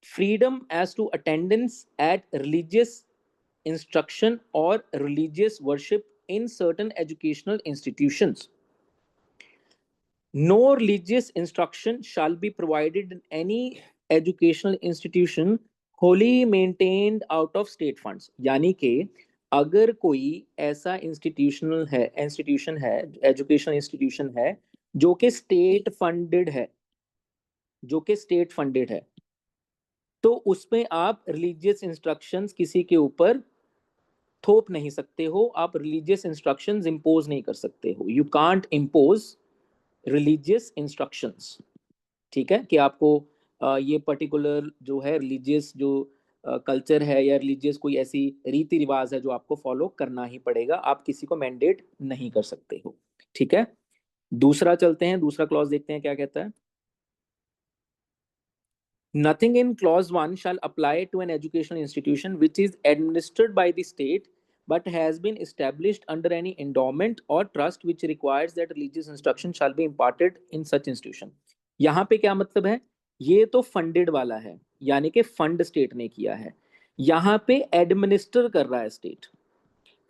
Freedom as to attendance at religious instruction or religious worship in certain educational institutions. No religious instruction shall be provided in any educational institution wholly maintained out of state funds. यानी कि अगर कोई ऐसा इंस्टीट्यूशन है, educational institution है जो कि state funded है, तो उसमें आप रिलीजियस इंस्ट्रक्शंस किसी के ऊपर थोप नहीं सकते हो. आप रिलीजियस इंस्ट्रक्शंस इंपोज नहीं कर सकते हो. You can't impose religious instructions. ठीक है, कि आपको ये पर्टिकुलर जो है रिलीजियस जो कल्चर है या रिलीजियस कोई ऐसी रीति रिवाज है जो आपको फॉलो करना ही पड़ेगा. आप किसी को मैंडेट नहीं कर सकते हो. ठीक है, दूसरा चलते हैं, दूसरा क्लॉज देखते हैं क्या कहता है. Nothing in clause 1 shall apply to an educational institution which is administered by the state but has been established under any endowment or trust which requires that religious instruction shall be imparted in such institution. यहाँ पे क्या मतलब है, ये तो funded वाला है, यानी कि फंड स्टेट ने किया है. यहाँ पे एडमिनिस्टर कर रहा है स्टेट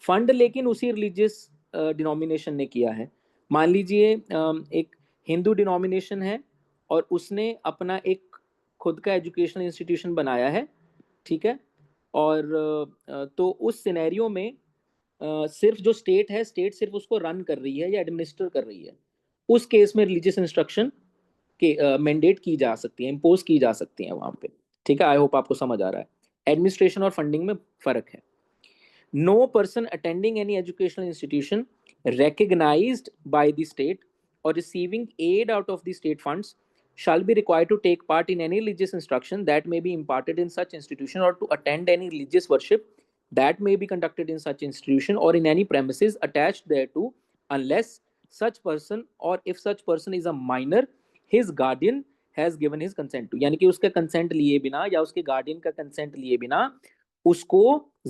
फंड, लेकिन उसी रिलीजियस डिनोमिनेशन ने किया है. मान लीजिए एक हिंदू डिनोमिनेशन है और उसने अपना एक खुद का एजुकेशनल इंस्टीट्यूशन बनाया है. ठीक है, और तो उस सिनेरियो में सिर्फ जो स्टेट है, स्टेट सिर्फ उसको रन कर रही है या एडमिनिस्टर कर रही है. उस केस में रिलीजियस इंस्ट्रक्शन के मैंडेट की जा सकती है, इम्पोज की जा सकती है वहां पे. ठीक है, आई होप आपको समझ आ रहा है. एडमिनिस्ट्रेशन और फंडिंग में फर्क है. No person attending any educational institution recognized by the state or receiving aid out of the state funds shall be required to take part in any religious instruction that may be imparted in such institution or to attend any religious worship that may be conducted in such institution or in any premises attached thereto, unless such person or if such person is a minor, his guardian has given his consent to. यानी कि उसका consent लिए बिना या उसके guardian का consent लिए बिना उसको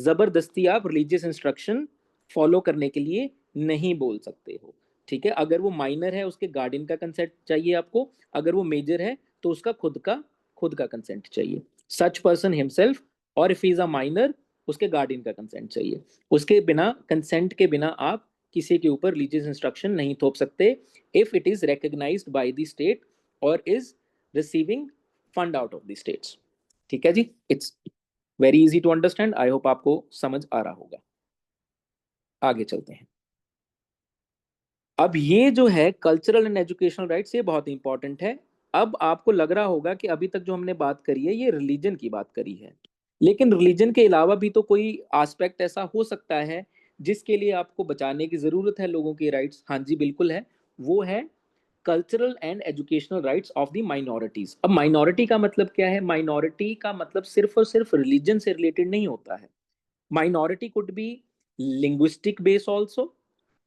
जबरदस्ती आप रिलीजियस इंस्ट्रक्शन फॉलो करने के लिए नहीं बोल सकते हो. ठीक है, अगर वो माइनर है उसके गार्डियन का कंसेंट चाहिए आपको. अगर वो मेजर है तो उसका खुद का कंसेंट चाहिए. सच पर्सन हिमसेल्फ, और इफ इज अ माइनर उसके गार्डियन का कंसेंट चाहिए. उसके बिना, कंसेंट के बिना आप किसी के ऊपर रिलीजियस इंस्ट्रक्शन नहीं थोप सकते if it is recognised by the state और is receiving fund out of the states. ठीक है जी, it's very easy to understand. I hope आपको समझ आ रहा होगा. आगे चलते हैं. अब ये जो है कल्चरल एंड एजुकेशनल राइट्स, ये बहुत इंपॉर्टेंट है. अब आपको लग रहा होगा कि अभी तक जो हमने बात करी है ये रिलीजन की बात करी है, लेकिन रिलीजन के अलावा भी तो कोई एस्पेक्ट ऐसा हो सकता है जिसके लिए आपको बचाने की जरूरत है लोगों के राइट्स. हाँ जी बिल्कुल है, वो है cultural and educational rights of the minorities. अब माइनॉरिटी का मतलब क्या है? माइनॉरिटी का मतलब सिर्फ और सिर्फ रिलीजन से रिलेटेड नहीं होता है. Minority could be linguistic base also.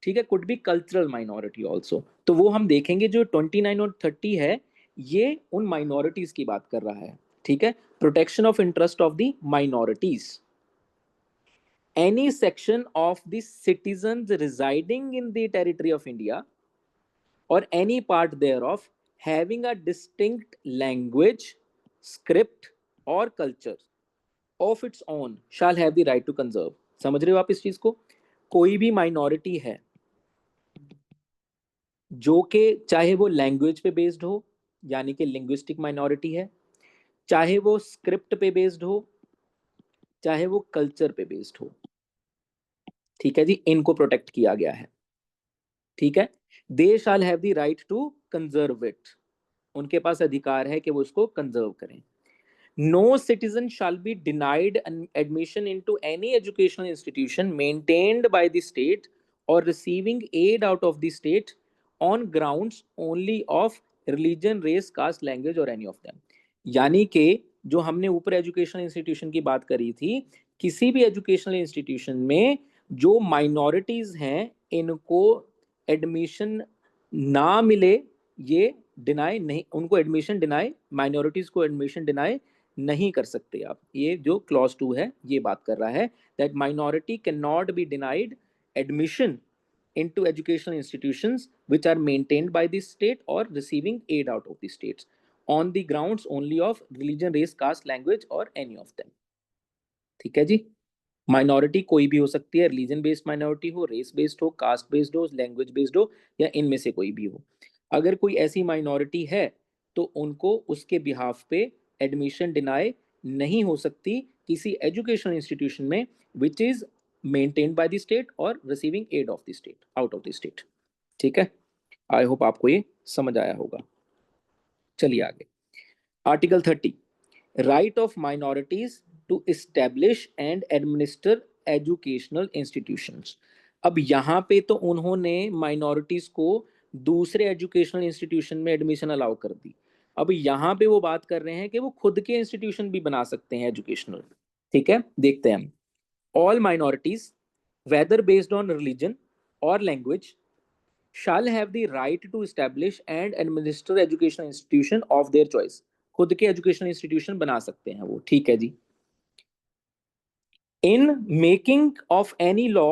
ठीक है, could be cultural minority also. तो वो हम देखेंगे. जो 29 और 30 है ये उन माइनॉरिटीज की बात कर रहा है. ठीक है, protection of interest of the minorities. Any section of the citizen residing in the territory of India or any part thereof having a distinct language, script or culture of its own shall have the right to conserve. समझ रहे हो आप इस चीज को? कोई भी minority है जो कि चाहे वो लैंग्वेज पे बेस्ड हो, यानी कि लिंग्विस्टिक माइनॉरिटी है, चाहे वो स्क्रिप्ट पे बेस्ड हो, चाहे वो कल्चर पे बेस्ड हो. ठीक है जी, इनको प्रोटेक्ट किया गया है. ठीक है, they shall have the right to conserve it, उनके पास अधिकार है कि वो उसको कंजर्व करें। No citizen shall be denied admission into any educational institution maintained by the state or receiving aid out of the state on grounds only of religion, race, caste, language or any of them। यानी कि जो हमने ऊपर educational institution की बात करी थी, किसी भी एजुकेशनल इंस्टीट्यूशन में जो माइनॉरिटीज हैं इनको एडमिशन ना मिले, ये डिनाई नहीं, उनको एडमिशन डिनाई, माइनॉरिटीज को एडमिशन डिनाई नहीं कर सकते आप। ये जो क्लॉज 2 है ये बात कर रहा है that minority can not be denied admission into educational institutions which are maintained by the state or receiving aid out of the states on the grounds only of religion, race, caste, language or any of them। ठीक है जी, minority कोई भी हो सकती है, religion based minority हो, race based हो, caste based हो, लैंग्वेज बेस्ड हो, या इनमें से कोई भी हो। अगर कोई ऐसी माइनॉरिटी है तो उनको उसके बिहाफ पे एडमिशन डिनाई नहीं हो सकती किसी एजुकेशनल इंस्टीट्यूशन में which is maintained by the state और receiving aid of the state, out of the state. ठीक है, आई होप आपको ये समझ आया होगा। चलिए आगे, article 30, right of minorities to establish and administer educational institutions. अब यहाँ पे तो उन्होंने माइनॉरिटीज को दूसरे एजुकेशनल इंस्टीट्यूशन में एडमिशन अलाउ कर दी। अब यहाँ पे वो बात कर रहे हैं कि वो खुद के इंस्टीट्यूशन भी बना सकते हैं एजुकेशनल। ठीक है, देखते हैं हम। All minorities whether based on religion और language shall have the right to establish and administer educational institution of their choice। खुद के एजुकेशनल इंस्टीट्यूशन बना सकते हैं वो। ठीक है जी। In making of any law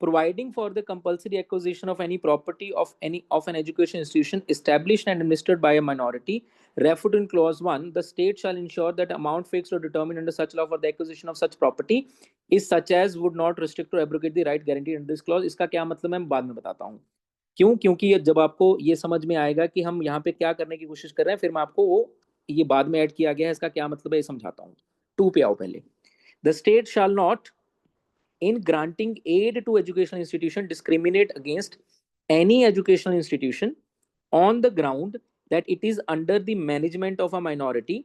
providing for the compulsory acquisition of any property of an education institution established and administered by a minority referred in clause 1, the state shall ensure that amount fixed or determined under such law for the acquisition of such property is such as would not restrict or abrogate the right guaranteed under this clause। इसका क्या मतलब है मैं बाद में बताता हूँ। क्यों? क्योंकि जब आपको ये समझ में आएगा कि हम यहाँ पे क्या करने की कोशिश कर रहे हैं, फिर मैं आपको वो ये बाद में ऐड किया गया है इसका क्या मतलब है ये समझाता हूँ। 2 पे आओ पहले। The state shall not in granting aid to educational institution discriminate against any educational institution on the ground that it is under the management of a minority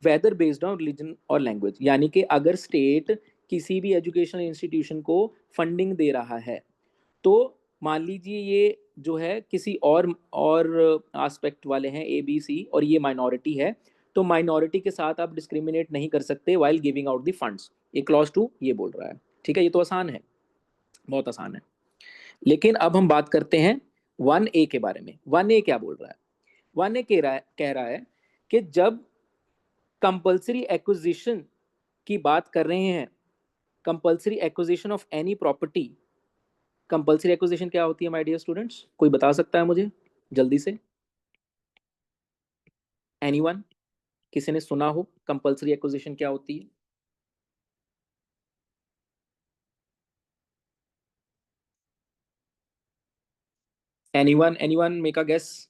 whether based on religion or language। यानी कि अगर state किसी भी educational institution को funding दे रहा है तो मान लीजिए ये जो है किसी और एस्पेक्ट वाले हैं ए बी सी और ये माइनॉरिटी है, तो माइनॉरिटी के साथ आप डिस्क्रिमिनेट नहीं कर सकते while giving out the funds. ये क्लॉज 2 ये बोल रहा है। ठीक है, ये तो आसान है, बहुत आसान है। लेकिन अब हम बात करते हैं 1A के बारे में। 1A क्या बोल रहा है? 1A कह रहा है कि जब कंपल्सरी एक्विजिशन की बात कर रहे हैं, compulsory acquisition of any property. Compulsory acquisition क्या होती है माय डियर स्टूडेंट्स? कोई बता सकता है मुझे जल्दी से? एनीवन? किसी ने सुना हो कंपल्सरी एक्विजिशन क्या होती है? Anyone make a guess?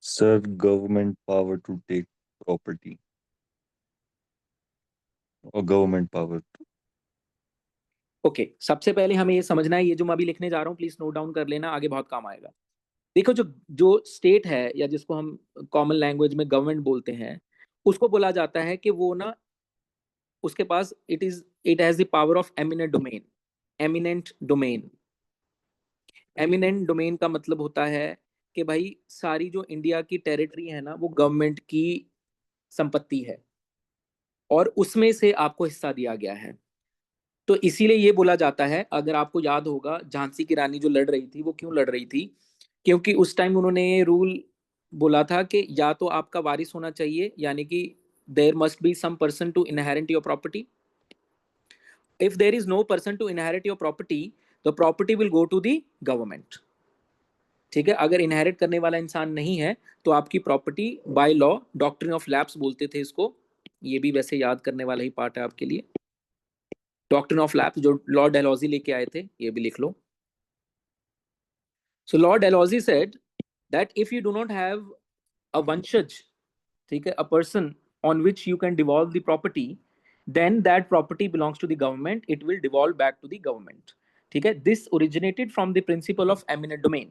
Sir, government power to take property or government power to...
okay, सबसे पहले हमें ये समझना है, ये जो मैं अभी लिखने जा रहा हूँ प्लीज नोट डाउन कर लेना, आगे बहुत काम आएगा। देखो, जो जो स्टेट है या जिसको हम कॉमन लैंग्वेज में गवर्नमेंट बोलते हैं, उसको बोला जाता है कि वो ना, उसके पास it has the power of eminent domain. Eminent domain, eminent domain का मतलब होता है कि भाई सारी जो इंडिया की टेरिटरी है ना वो गवर्नमेंट की संपत्ति है और उसमें से आपको हिस्सा दिया गया है। तो इसीलिए ये बोला जाता है, अगर आपको याद होगा झांसी की रानी जो लड़ रही थी वो क्यों लड़ रही थी? क्योंकि उस टाइम उन्होंने ये रूल बोला था कि या तो आपका वारिस होना चाहिए, यानी कि there must be some person to inherit your property. If there is no person to inherit your property, the property will go to the government. ठीक है, अगर इनहेरिट करने वाला इंसान नहीं है तो आपकी property by law, doctrine of lapse बोलते थे इसको, ये भी वैसे याद करने वाला ही पार्ट है आपके लिए। डॉक्ट्रिन ऑफ लैप्स जो लॉर्ड डलहौजी लेके आए थे, ये भी लिख लो. So Lord Dalhousie said that if you do not have a वंशज, ठीक है, a person on which you can devolve the property, then that property belongs to the government, it will devolve back to the government. ठीक है, this originated from the principle of eminent domain,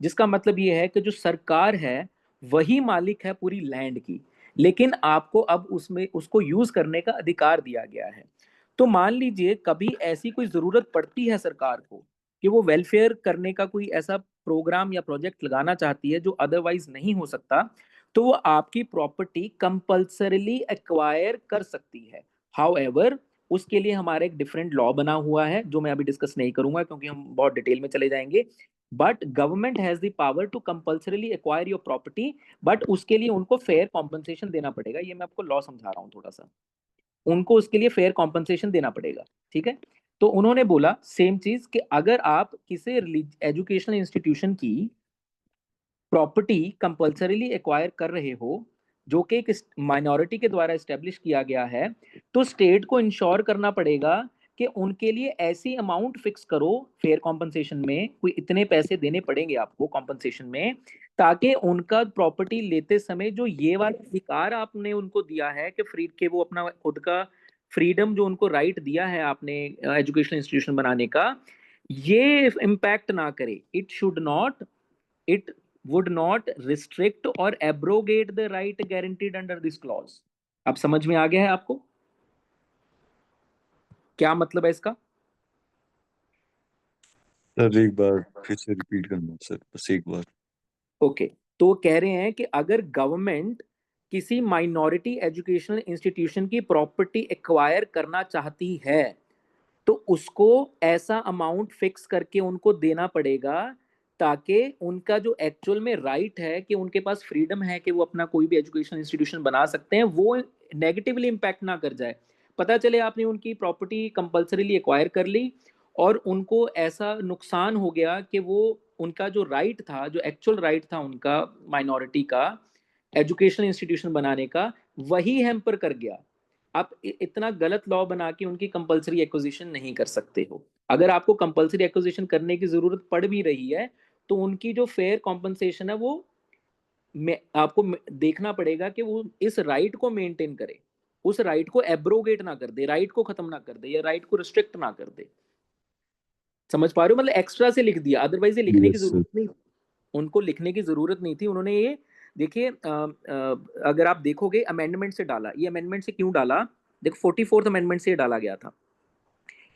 जिसका मतलब ये है कि जो सरकार है वही मालिक है पूरी लैंड की, लेकिन आपको अब उसमें उसको यूज करने का अधिकार दिया गया है. तो मान लीजिए कभी ऐसी कोई जरूरत पड़ती है सरकार को कि वो वेलफेयर करने का कोई ऐसा प्रोग्राम या प्रोजेक्ट लगाना चाहती है जो अदरवाइज नहीं हो सकता, तो वो आपकी प्रॉपर्टी कंपल्सरीली एक्वायर कर सकती है. हाउएवर उसके लिए हमारा एक डिफरेंट लॉ बना हुआ है जो मैं अभी डिस्कस नहीं करूंगा क्योंकि हम बहुत डिटेल में चले जाएंगे. But government has the power to compulsorily acquire your property, but उसके लिए उनको फेयर कॉम्पनसेशन देना पड़ेगा. ये मैं आपको लॉ समझा रहा हूँ थोड़ा सा. उनको उसके लिए फेयर कॉम्पनसेशन देना पड़ेगा. ठीक है, तो उन्होंने बोला सेम चीज कि अगर आप किसी एजुकेशनल इंस्टीट्यूशन की प्रॉपर्टी कंपल्सरीली एक्वायर कर रहे हो जो कि एक माइनॉरिटी के द्वारा एस्टेब्लिश किया गया है, तो स्टेट को इंश्योर करना पड़ेगा कि उनके लिए ऐसी अमाउंट फिक्स करो फेयर कॉम्पनसेशन में, कोई इतने पैसे देने पड़ेंगे आपको कॉम्पनसेशन में, ताकि उनका प्रॉपर्टी लेते समय जो ये वाला अधिकार आपने उनको दिया है कि फ्री के वो अपना खुद का फ्रीडम जो उनको राइट दिया है आपने एजुकेशनल इंस्टीट्यूशन बनाने का, ये इम्पैक्ट ना करे. It would not restrict or abrogate the right guaranteed under this clause. अब समझ में आ गया है आपको क्या मतलब है इसका?
सर एक बार फिर से रिपीट करना सर, बस एक बार.
ओके, तो कह रहे हैं कि अगर गवर्नमेंट किसी माइनॉरिटी एजुकेशनल इंस्टीट्यूशन की प्रॉपर्टी एक्वायर करना चाहती है तो उसको ऐसा अमाउंट फिक्स करके उनको देना पड़ेगा ताकि उनका जो एक्चुअल में राइट है कि उनके पास फ्रीडम है कि वो अपना कोई भी एजुकेशनल इंस्टीट्यूशन बना सकते हैं, वो नेगेटिवली इम्पैक्ट ना कर जाए. पता चले आपने उनकी प्रॉपर्टी कंपल्सरीली एक्वायर कर ली और उनको ऐसा नुकसान हो गया कि वो उनका जो राइट था, जो एक्चुअल राइट था उनका माइनॉरिटी का एजुकेशनल इंस्टीट्यूशन बनाने का, वही हैम्पर कर गया. आप इतना गलत लॉ बना के उनकी कंपलसरी एक्विजिशन नहीं कर सकते हो. अगर आपको कंपलसरी एक्विजिशन करने की जरूरत पड़ भी रही है तो उनकी जो फेयर कॉम्पनसेशन है वो आपको देखना पड़ेगा कि वो इस राइट को मेंटेन करे, उस राइट को एब्रोगेट ना कर दे, राइट को खत्म ना कर दे या राइट को रिस्ट्रिक्ट ना कर दे. समझ पा रहे हो? मतलब एक्स्ट्रा से लिख दिया, अदरवाइज ये लिखने की
यस सर.
जरूरत नहीं, उनको लिखने की जरूरत नहीं थी. उन्होंने ये देखिए अगर आप देखोगे अमेंडमेंट से डाला. ये अमेंडमेंट से क्यों डाला? देखो 44th अमेंडमेंट से ये डाला गया था.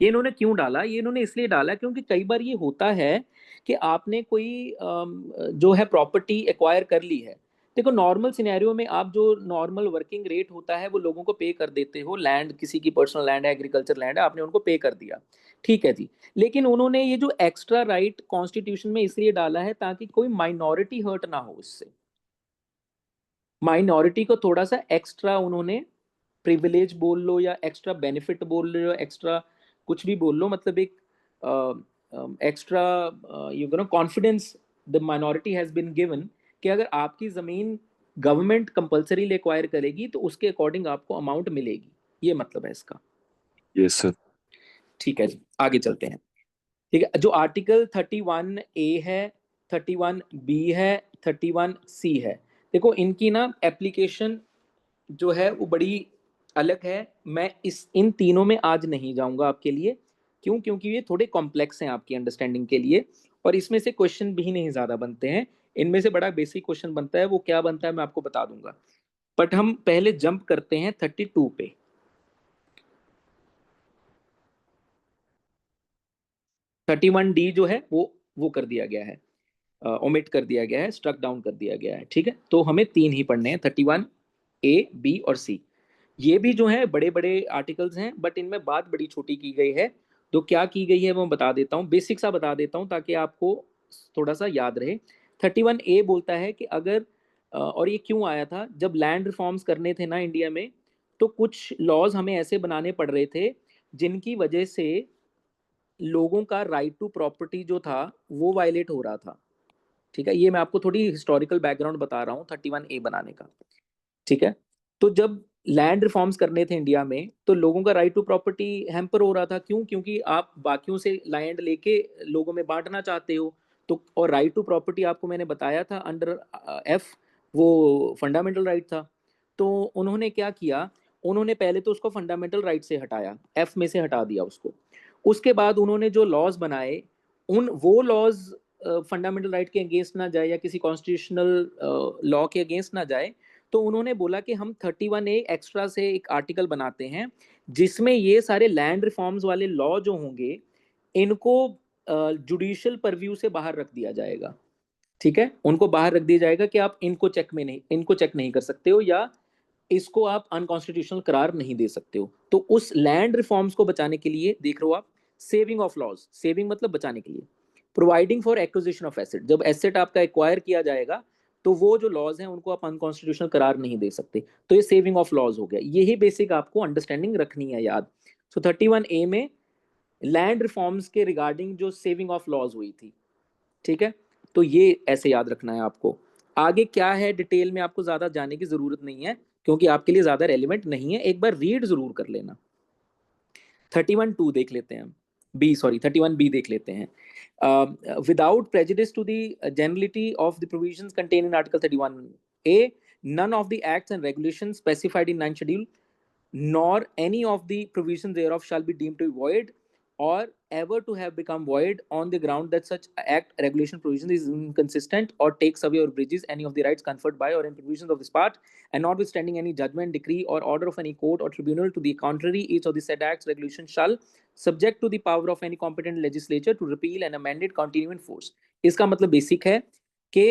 ये इन्होंने क्यों डाला? ये इन्होंने इसलिए डाला क्योंकि कई बार ये होता है कि आपने कोई जो है प्रॉपर्टी एक्वायर कर ली है. देखो नॉर्मल सिनेरियो में आप जो नॉर्मल वर्किंग रेट होता है वो लोगों को पे कर देते हो. लैंड किसी की पर्सनल लैंड है, एग्रीकल्चर लैंड है, आपने उनको पे कर दिया, ठीक है जी. लेकिन उन्होंने ये जो एक्स्ट्रा राइट कॉन्स्टिट्यूशन में इसलिए डाला है ताकि कोई माइनॉरिटी हर्ट ना हो इससे. माइनॉरिटी को थोड़ा सा एक्स्ट्रा उन्होंने प्रिविलेज बोल लो या एक्स्ट्रा बेनिफिट बोल लो या एक्स्ट्रा कुछ भी बोल लो, मतलब एक extra you know confidence the minority has been given कि अगर आपकी ज़मीन गवर्नमेंट कंपलसरी एक्वायर करेगी तो उसके अकॉर्डिंग आपको अमाउंट मिलेगी. ये मतलब है इसका.
Yes sir.
ठीक है जी, आगे चलते हैं. ठीक है, जो आर्टिकल 31A है, 31B है, 31C है, देखो इनकी ना एप्लीकेशन जो है वो बड़ी अलग है. मैं इन तीनों में आज नहीं जाऊंगा आपके लिए. क्यों? क्योंकि ये थोड़े कॉम्प्लेक्स हैं आपकी अंडरस्टैंडिंग के लिए और इसमें से क्वेश्चन भी नहीं ज़्यादा बनते हैं. इनमें से बड़ा बेसिक क्वेश्चन बनता है, वो क्या बनता है मैं आपको बता दूंगा. बट हम पहले जंप करते हैं 32 पे. 31D जो है वो कर दिया गया है, ओमिट कर दिया गया है, स्ट्रक डाउन कर दिया गया है. ठीक है, तो हमें तीन ही पढ़ने हैं, 31A, B और C. ये भी जो है बड़े बड़े आर्टिकल्स हैं बट इनमें बात बड़ी छोटी की गई है. तो क्या की गई है वो बता देता हूँ, बेसिक सा बता देता हूँ ताकि आपको थोड़ा सा याद रहे. 31A बोलता है कि अगर और ये क्यों आया था, जब लैंड रिफॉर्म्स करने थे ना इंडिया में, तो कुछ लॉज हमें ऐसे बनाने पड़ रहे थे जिनकी वजह से लोगों का राइट टू प्रॉपर्टी जो था वो वायलेट हो रहा था. ठीक है, ये मैं आपको थोड़ी हिस्टोरिकल बैकग्राउंड बता रहा हूँ 31A बनाने का. ठीक है, तो जब लैंड रिफॉर्म्स करने थे इंडिया में, तो लोगों का राइट टू प्रॉपर्टी हैम्पर हो रहा था। क्यों? क्योंकि आप बाकियों से लैंड लेके लोगों में बांटना चाहते हो। तो और राइट टू प्रॉपर्टी आपको मैंने बताया था अंडर एफ, वो फंडामेंटल राइट था। तो उन्होंने क्या किया, उन्होंने पहले तो उसको फंडामेंटल राइट से हटाया, एफ में से हटा दिया उसको। उसके बाद उन्होंने जो लॉज बनाए, उन वो लॉज फंडामेंटल राइट के अगेंस्ट ना जाए या किसी कॉन्स्टिट्यूशनल लॉ के अगेंस्ट ना जाए। तो उन्होंने बोला कि हम 31A एक्स्ट्रा से एक आर्टिकल बनाते हैं जिसमें ये सारे लैंड रिफॉर्म्स वाले लॉ जो होंगे इनको जुडिशियल परव्यू से बाहर रख दिया जाएगा। ठीक है, उनको बाहर रख दिया जाएगा कि आप इनको चेक नहीं कर सकते हो, या इसको आप अनकॉन्स्टिट्यूशनल करार नहीं दे सकते हो। तो उस लैंड रिफॉर्म्स को बचाने के लिए देख रहे हो आप, सेविंग ऑफ लॉज, सेविंग मतलब बचाने के लिए, providing for acquisition of asset, जब एसेट आपका एक्वायर किया जाएगा तो वो जो लॉज हैं उनको आप अनकॉन्स्टिट्यूशनल करार नहीं दे सकते। तो ये सेविंग ऑफ लॉज हो गया। यही बेसिक आपको अंडरस्टैंडिंग रखनी है याद। सो 31A में लैंड रिफॉर्म्स के रिगार्डिंग जो सेविंग ऑफ लॉज हुई थी। ठीक है, तो ये ऐसे याद रखना है आपको। आगे क्या है डिटेल में आपको ज्यादा जाने की जरूरत नहीं है, क्योंकि आपके लिए ज्यादा रेलिवेंट नहीं है। एक बार रीड जरूर कर लेना। 31(2) देख लेते हैं, बी सॉरी 31B देख लेते हैं। Without prejudice to the generality of the provisions contained in Article 31A, none of the acts and regulations specified in 9th schedule nor any of the provisions thereof shall be deemed to be void or ever to have become void on the ground that such act, regulation, provision is inconsistent or takes away or breaches any of the rights conferred by or in provisions of this part, and notwithstanding any judgment, decree, or order of any court or tribunal to the contrary, each of the said acts, regulations shall, subject to the power of any competent legislature, to repeal and amend it, continue in force. इसका मतलब basic है कि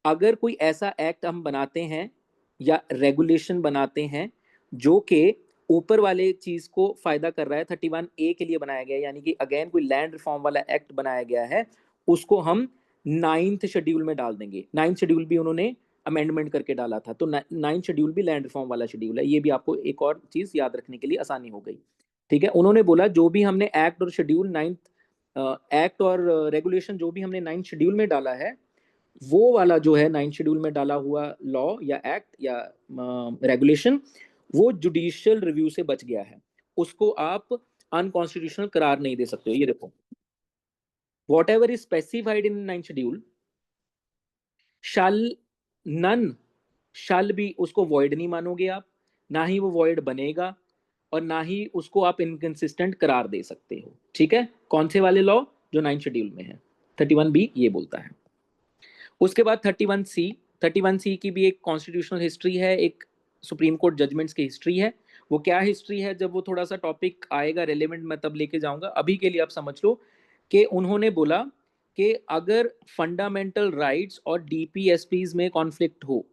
अगर कोई ऐसा act हम बनाते हैं या रेगुलेशन बनाते हैं जो कि ऊपर वाले चीज को फायदा कर रहा है, 31A के लिए बनाया गया, यानी कि अगेन कोई लैंड रिफॉर्म वाला एक्ट बनाया गया है, उसको हम 9th शेड्यूल में डाल देंगे। 9th शेड्यूल भी उन्होंने अमेंडमेंट करके डाला था, तो 9th शेड्यूल भी लैंड रिफॉर्म वाला शेड्यूल है। ये भी आपको एक और चीज याद रखने के लिए आसानी हो गई। ठीक है, उन्होंने बोला जो भी हमने एक्ट और शेड्यूल 9th एक्ट और रेगुलेशन जो भी हमने 9th शेड्यूल में डाला है, वो वाला जो है 9th शेड्यूल में डाला हुआ लॉ या एक्ट या रेगुलेशन, वो जुडिशियल रिव्यू से बच गया है, उसको आप अनकॉन्स्टिट्यूशनल करार नहीं दे सकते हो। ये देखो, whatever is specified in 9th schedule shall none shall भी, उसको वॉइड नहीं मानोगे आप, ना ही वो वॉइड बनेगा, और ना ही उसको आप इनकंसिस्टेंट करार दे सकते हो। ठीक है, कौन से वाले लॉ? जो 9th शेड्यूल में है। 31B ये बोलता है। उसके बाद 31C की भी एक कॉन्स्टिट्यूशनल हिस्ट्री है, एक सुप्रीम कोर्ट जजमेंट्स की हिस्ट्री है। वो क्या हिस्ट्री है, जब वो थोड़ा सा टॉपिक आएगा रेलेवेंट मैं तब लेके जाऊंगा। अभी के लिए आप समझ लो कि उन्होंने बोला कि अगर फंडामेंटल राइट्स और डीपीएसपीज में कॉन्फ्लिक्ट हो,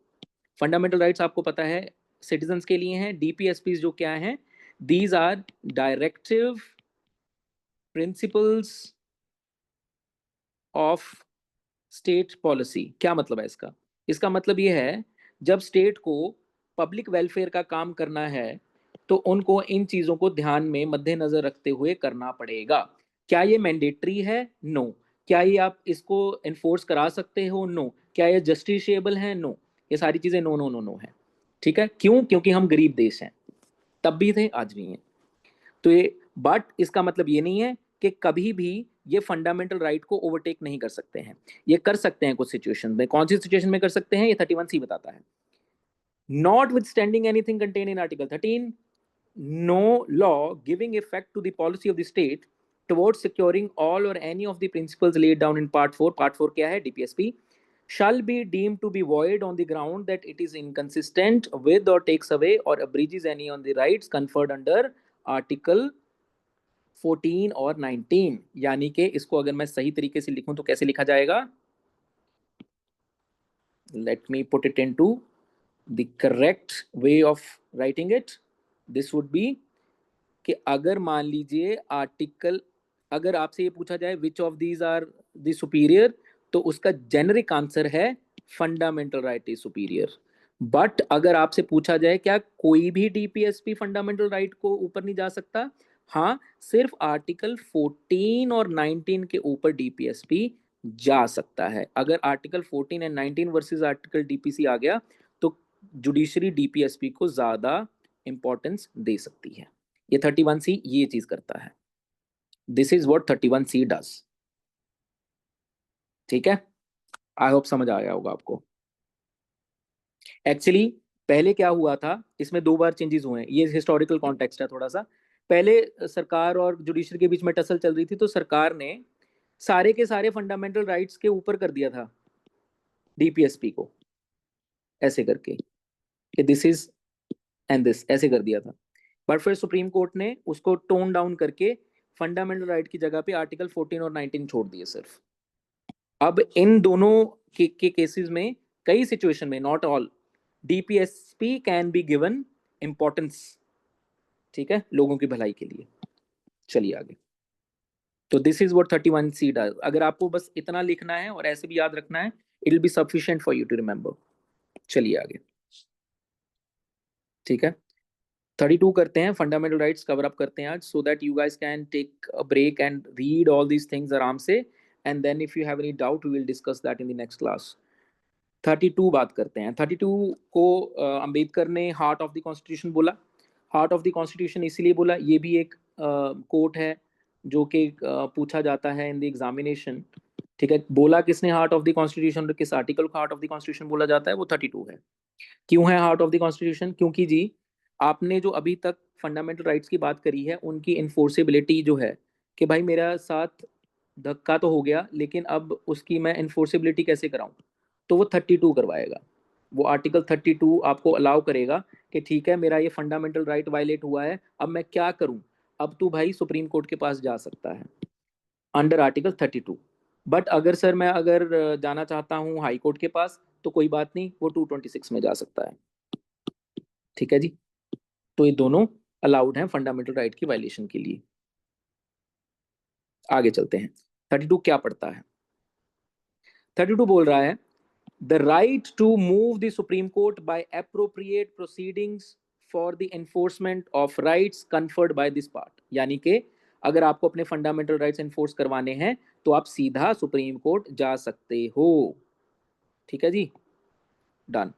फंडामेंटल राइट्स आपको पता है सिटीजन्स के लिए हैं, डीपीएसपीज जो क्या हैं, these are directive principles of state policy. क्या मतलब है इसका? इसका मतलब ये है जब स्टेट को पब्लिक वेलफेयर का काम करना है तो उनको इन चीजों को ध्यान में मद्देनजर रखते हुए करना पड़ेगा। क्या ये मैंडेटरी है? नो। क्या ये आप इसको एनफोर्स करा सकते हो? नो। क्या ये जस्टिशिएबल है? नो। ये सारी चीजें नो नो नो नो है। ठीक है, क्यों? क्योंकि हम गरीब देश हैं, तब भी थे आज भी हैं। तो ये, बट इसका मतलब ये नहीं है कि कभी भी ये फंडामेंटल राइट को ओवरटेक नहीं कर सकते हैं। ये कर सकते हैं कुछ सिचुएशन में। कौन सी सिचुएशन में कर सकते हैं, ये 31C बताता है। Notwithstanding anything contain in article 13, no law giving effect to the policy of the state towards securing all or any of the principles laid down in part 4, part 4 क्या है, DPSP, shall be deemed to be void on the ground that it is inconsistent with or takes away or abridges any on the rights conferred under article 14 और 19। यानी कि इसको अगर मैं सही तरीके से लिखूं तो कैसे लिखा जाएगा? Let me put it into the correct way of writing it. This would be कि अगर मान लीजिए आर्टिकल, अगर आपसे ये पूछा जाए which of these are the superior, तो उसका जेनरिक आंसर है fundamental right is superior. But अगर आपसे पूछा जाए क्या कोई भी डीपीएसपी फंडामेंटल राइट को ऊपर नहीं जा सकता, हाँ, सिर्फ आर्टिकल 14 और 19 के ऊपर डीपीएसपी जा सकता है। अगर article 14 and 19 versus article DPC आ गया तो जुडिशरी डीपीएसपी को ज्यादा इंपॉर्टेंस दे सकती है। ये 31C ये चीज करता है। This is what 31C does. ठीक है, आई होप समझ आ गया होगा आपको। एक्चुअली पहले क्या हुआ था, इसमें 2 बार चेंजेस हुए हैं। ये हिस्टोरिकल कॉन्टेक्स्ट है थोड़ा सा। पहले सरकार और जुडिशरी के बीच में टसल चल रही थी, तो सरकार ने सारे के सारे फंडामेंटल राइट्स के ऊपर कर दिया था डीपीएसपी को, ऐसे करके कि दिस इज एंड दिस, ऐसे कर दिया था। बट फिर सुप्रीम कोर्ट ने उसको टोन डाउन करके फंडामेंटल राइट की जगह पे आर्टिकल 14 और 19 छोड़ दिए सिर्फ। अब इन दोनों के केसेस में, कई सिचुएशन में, not all, DPSP can be given importance, ठीक है, लोगों की भलाई के लिए। चलिए आगे। तो this is what 31C does. अगर आपको बस इतना लिखना है और ऐसे भी याद रखना है, it will be sufficient for you to remember. चलिए आगे, ठीक है। 32 करते हैं, फंडामेंटल राइट्स कवर अप करते हैं आज, so that you guys can take a break and read all these things आराम से, and then if you have any doubt we will discuss that in the next class. 32 बात करते हैं। 32 को अंबेडकर ने हार्ट ऑफ द कॉन्स्टिट्यूशन बोला। Heart of the constitution इसीलिए बोला, ये भी एक कोट है जो कि पूछा जाता है इन द एग्जामिनेशन। ठीक है, बोला किसने हार्ट ऑफ द कॉन्स्टिट्यूशन, किस आर्टिकल को हार्ट ऑफ द कॉन्स्टिट्यूशन बोला जाता है, वो 32 है। क्यों है हार्ट ऑफ द कॉन्स्टिट्यूशन? क्योंकि जी आपने जो अभी तक फंडामेंटल राइट्स की बात करी है, उनकी इन्फोर्सेबिलिटी जो है, कि भाई मेरा साथ धक्का तो हो गया, लेकिन अब उसकी मैं इन्फोर्सेबिलिटी कैसे कराऊं, तो वो 32 करवाएगा। वो आर्टिकल 32 आपको अलाउ करेगा कि ठीक है, मेरा ये फंडामेंटल राइट वायलेट हुआ है, अब मैं क्या करूं। अब तू भाई सुप्रीम कोर्ट के पास जा सकता है अंडर आर्टिकल 32। बट अगर सर मैं अगर जाना चाहता हूँ हाई कोर्ट के पास, तो कोई बात नहीं, वो 226 में जा सकता है। ठीक है जी, तो ये दोनों अलाउड हैं फंडामेंटल राइट की वायलेशन के लिए। आगे चलते हैं। 32 क्या पढ़ता है? 32 बोल रहा है the right to move the Supreme Court by appropriate proceedings for the enforcement of rights conferred by this part। यानी कि अगर आपको अपने फंडामेंटल राइट्स एनफोर्स करवाने हैं तो आप सीधा सुप्रीम कोर्ट जा सकते हो। ठीक है जी, डन।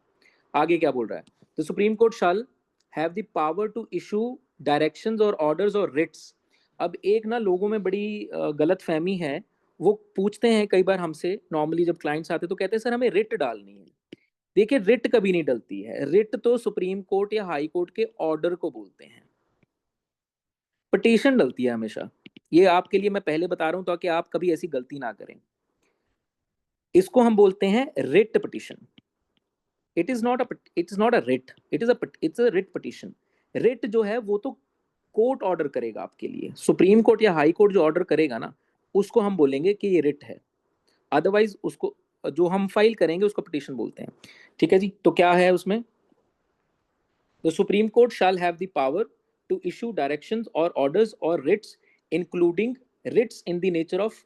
आगे क्या बोल रहा है? The Supreme Court shall have the power to issue directions और ऑर्डर्स और रिट्स। अब एक ना लोगों में बड़ी गलत फहमी है, वो पूछते हैं कई बार हमसे, नॉर्मली जब क्लाइंट्स आते हैं तो कहते हैं सर हमें रिट डालनी है। देखिए रिट कभी नहीं डलती है, रिट तो सुप्रीम कोर्ट या हाई कोर्ट के ऑर्डर को बोलते हैं, पिटीशन डलती है हमेशा। ये आपके लिए मैं पहले बता रहा हूं ताकि आप कभी ऐसी गलती ना करें। इसको हम बोलते हैं writ petition. It is not a writ, it's a writ petition. Writ जो है वो तो कोर्ट ऑर्डर करेगा आपके लिए, सुप्रीम कोर्ट या हाई कोर्ट जो ऑर्डर करेगा ना, उसको हम बोलेंगे कि ये रिट है। अदरवाइज उसको जो हम फाइल करेंगे उसको पिटीशन बोलते हैं। ठीक है जी, तो क्या है उसमें? The Supreme Court shall have the power to issue directions or orders or writs, including writs in the nature of,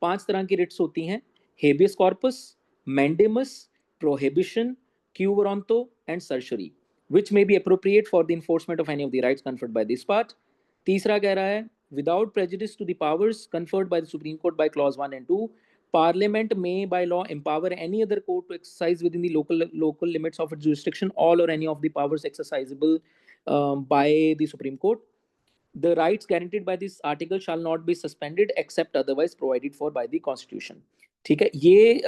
5 तरह की writs होती हैं: habeas corpus, mandamus, prohibition, quo warranto and certiorari, which may be appropriate for the enforcement of any of the rights conferred by this part। तीसरा कह रहा है without prejudice to the powers conferred by the Supreme Court by clause 1 and 2, Parliament may by law empower any other court to exercise within the local limits of its jurisdiction all or any of the powers exercisable by the Supreme Court। The rights guaranteed by this article shall not be suspended except otherwise provided for by the Constitution। ठीक है, ये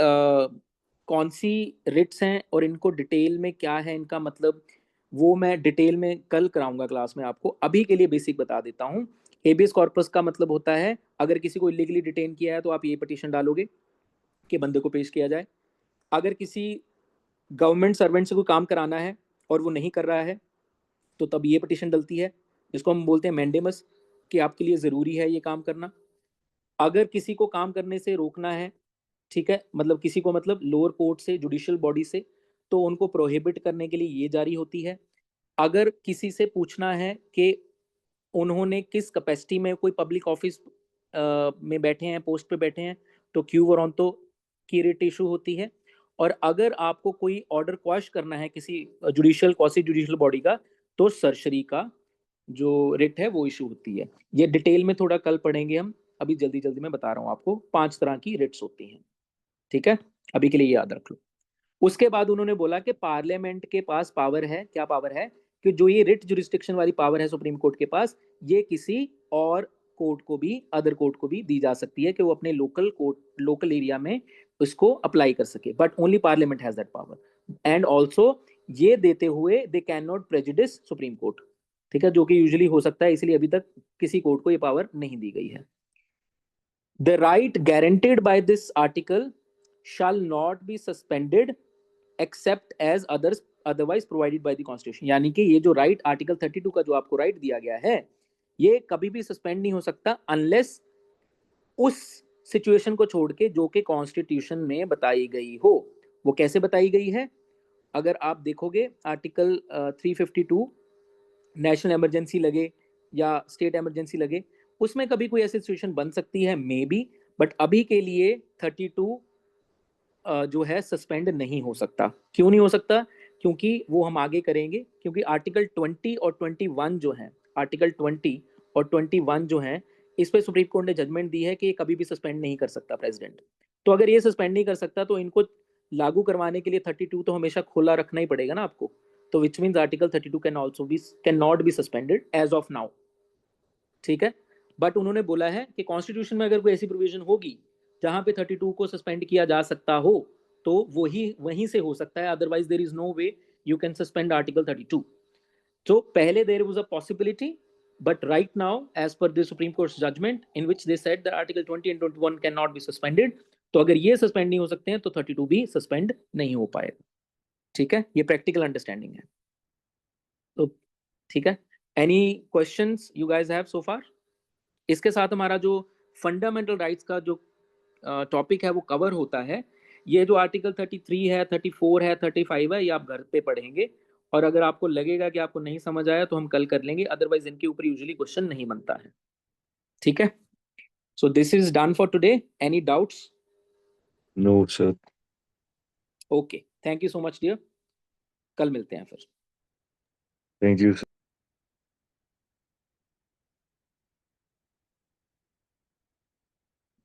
कौन सी Ritz हैं और इनको detail में क्या है इनका मतलब, वो मैं डिटेल में कल कराऊंगा क्लास में आपको। अभी के लिए बेसिक बता देता हूँ। हेबियस कॉर्पस का मतलब होता है अगर किसी को इलीगली डिटेन किया है तो आप ये पिटीशन डालोगे कि बंदे को पेश किया जाए। अगर किसी गवर्नमेंट सर्वेंट से कोई काम कराना है और वो नहीं कर रहा है तो तब ये पिटीशन डलती है, जिसको हम बोलते हैं मैंडेमस, कि आपके लिए ज़रूरी है ये काम करना। अगर किसी को काम करने से रोकना है, ठीक है, मतलब किसी को, मतलब लोअर कोर्ट से, जुडिशियल बॉडी से, तो उनको प्रोहिबिट करने के लिए ये जारी होती है। अगर किसी से पूछना है कि उन्होंने किस कैपेसिटी में कोई पब्लिक ऑफिस में बैठे हैं, पोस्ट पे बैठे हैं, तो क्यू वॉरंटो की रिट इशू होती है। और अगर आपको कोई ऑर्डर क्वाश करना है किसी जुडिशियल, क्वासी जुडिशियल बॉडी का, तो सरशरी का जो रिट है वो इशू होती है। ये डिटेल में थोड़ा कल पढ़ेंगे हम, अभी जल्दी जल्दी मैं बता रहा हूँ आपको। 5 तरह की रिट्स होती हैं, ठीक है, अभी के लिए याद रख लो। उसके बाद उन्होंने बोला कि पार्लियामेंट के पास पावर है, क्या पावर है, कि जो ये रिट जुरिस्डिक्शन वाली पावर है सुप्रीम कोर्ट के पास, ये किसी और कोर्ट को भी, अदर कोर्ट को भी दी जा सकती है कि वो अपने लोकल एरिया में उसको अप्लाई कर सके, but only parliament has that power. And also ये देते हुए they can not prejudice supreme court, ठीक है, जो कि यूजुअली हो सकता है, इसलिए अभी तक किसी कोर्ट को ये पावर नहीं दी गई है। The right guaranteed by this article shall not be suspended except as otherwise provided by the constitution। यानी कि ये जो राइट आर्टिकल 32 का जो आपको राइट दिया गया है, ये कभी भी सस्पेंड नहीं हो सकता अनलेस उस सिचुएशन को छोड़ के जो कि कॉन्स्टिट्यूशन में बताई गई हो। वो कैसे बताई गई है? अगर आप देखोगे आर्टिकल 352 नेशनल इमरजेंसी लगे या स्टेट इमरजेंसी लगे, उसमें कभी कोई ऐसी सिचुएशन बन सकती है मे बी, बट अभी के लिए 32 जो है सस्पेंड नहीं हो सकता। क्यों नहीं हो सकता? क्योंकि वो हम आगे करेंगे, क्योंकि आर्टिकल 20 और 21 जो है, आर्टिकल 20 और 21 जो है, इस पे सुप्रीम कोर्ट ने जजमेंट दी है कि ये कभी भी सस्पेंड नहीं कर सकता प्रेसिडेंट। तो अगर ये सस्पेंड नहीं कर सकता तो इनको लागू करवाने के लिए 32 तो हमेशा खुला रखना ही पड़ेगा ना आपको। तो which means article 32 can not be suspended as of now, ठीक है। बट उन्होंने बोला है कि कॉन्स्टिट्यूशन में अगर कोई ऐसी प्रोविजन होगी जहां पे 32 को सस्पेंड किया जा सकता हो तो वहीं से हो सकता है, otherwise there is no way you can suspend article 32। तो पहले there was a possibility, but right now as per the Supreme Court judgment in which they said that article 20 and 21 can not be suspended, तो अगर ये suspend नहीं हो सकते हैं तो 32 भी सस्पेंड नहीं हो पाएगा, ठीक है। ये प्रैक्टिकल अंडरस्टैंडिंग है। तो ठीक है, any questions you guys have so far? इसके साथ हमारा जो फंडामेंटल राइट्स का जो टॉपिक है वो कवर होता है। ये जो आर्टिकल 33 है, 34 है, 35 है, ये आप घर पे पढ़ेंगे, और अगर आपको लगेगा कि आपको नहीं समझ आया तो हम कल कर लेंगे, अदरवाइज इनके ऊपर यूजुअली क्वेश्चन नहीं बनता है, ठीक है। So this is done for today. Any doubts?
No, sir.
Okay, thank you so much dear, कल मिलते हैं फिर।
Thank you, sir.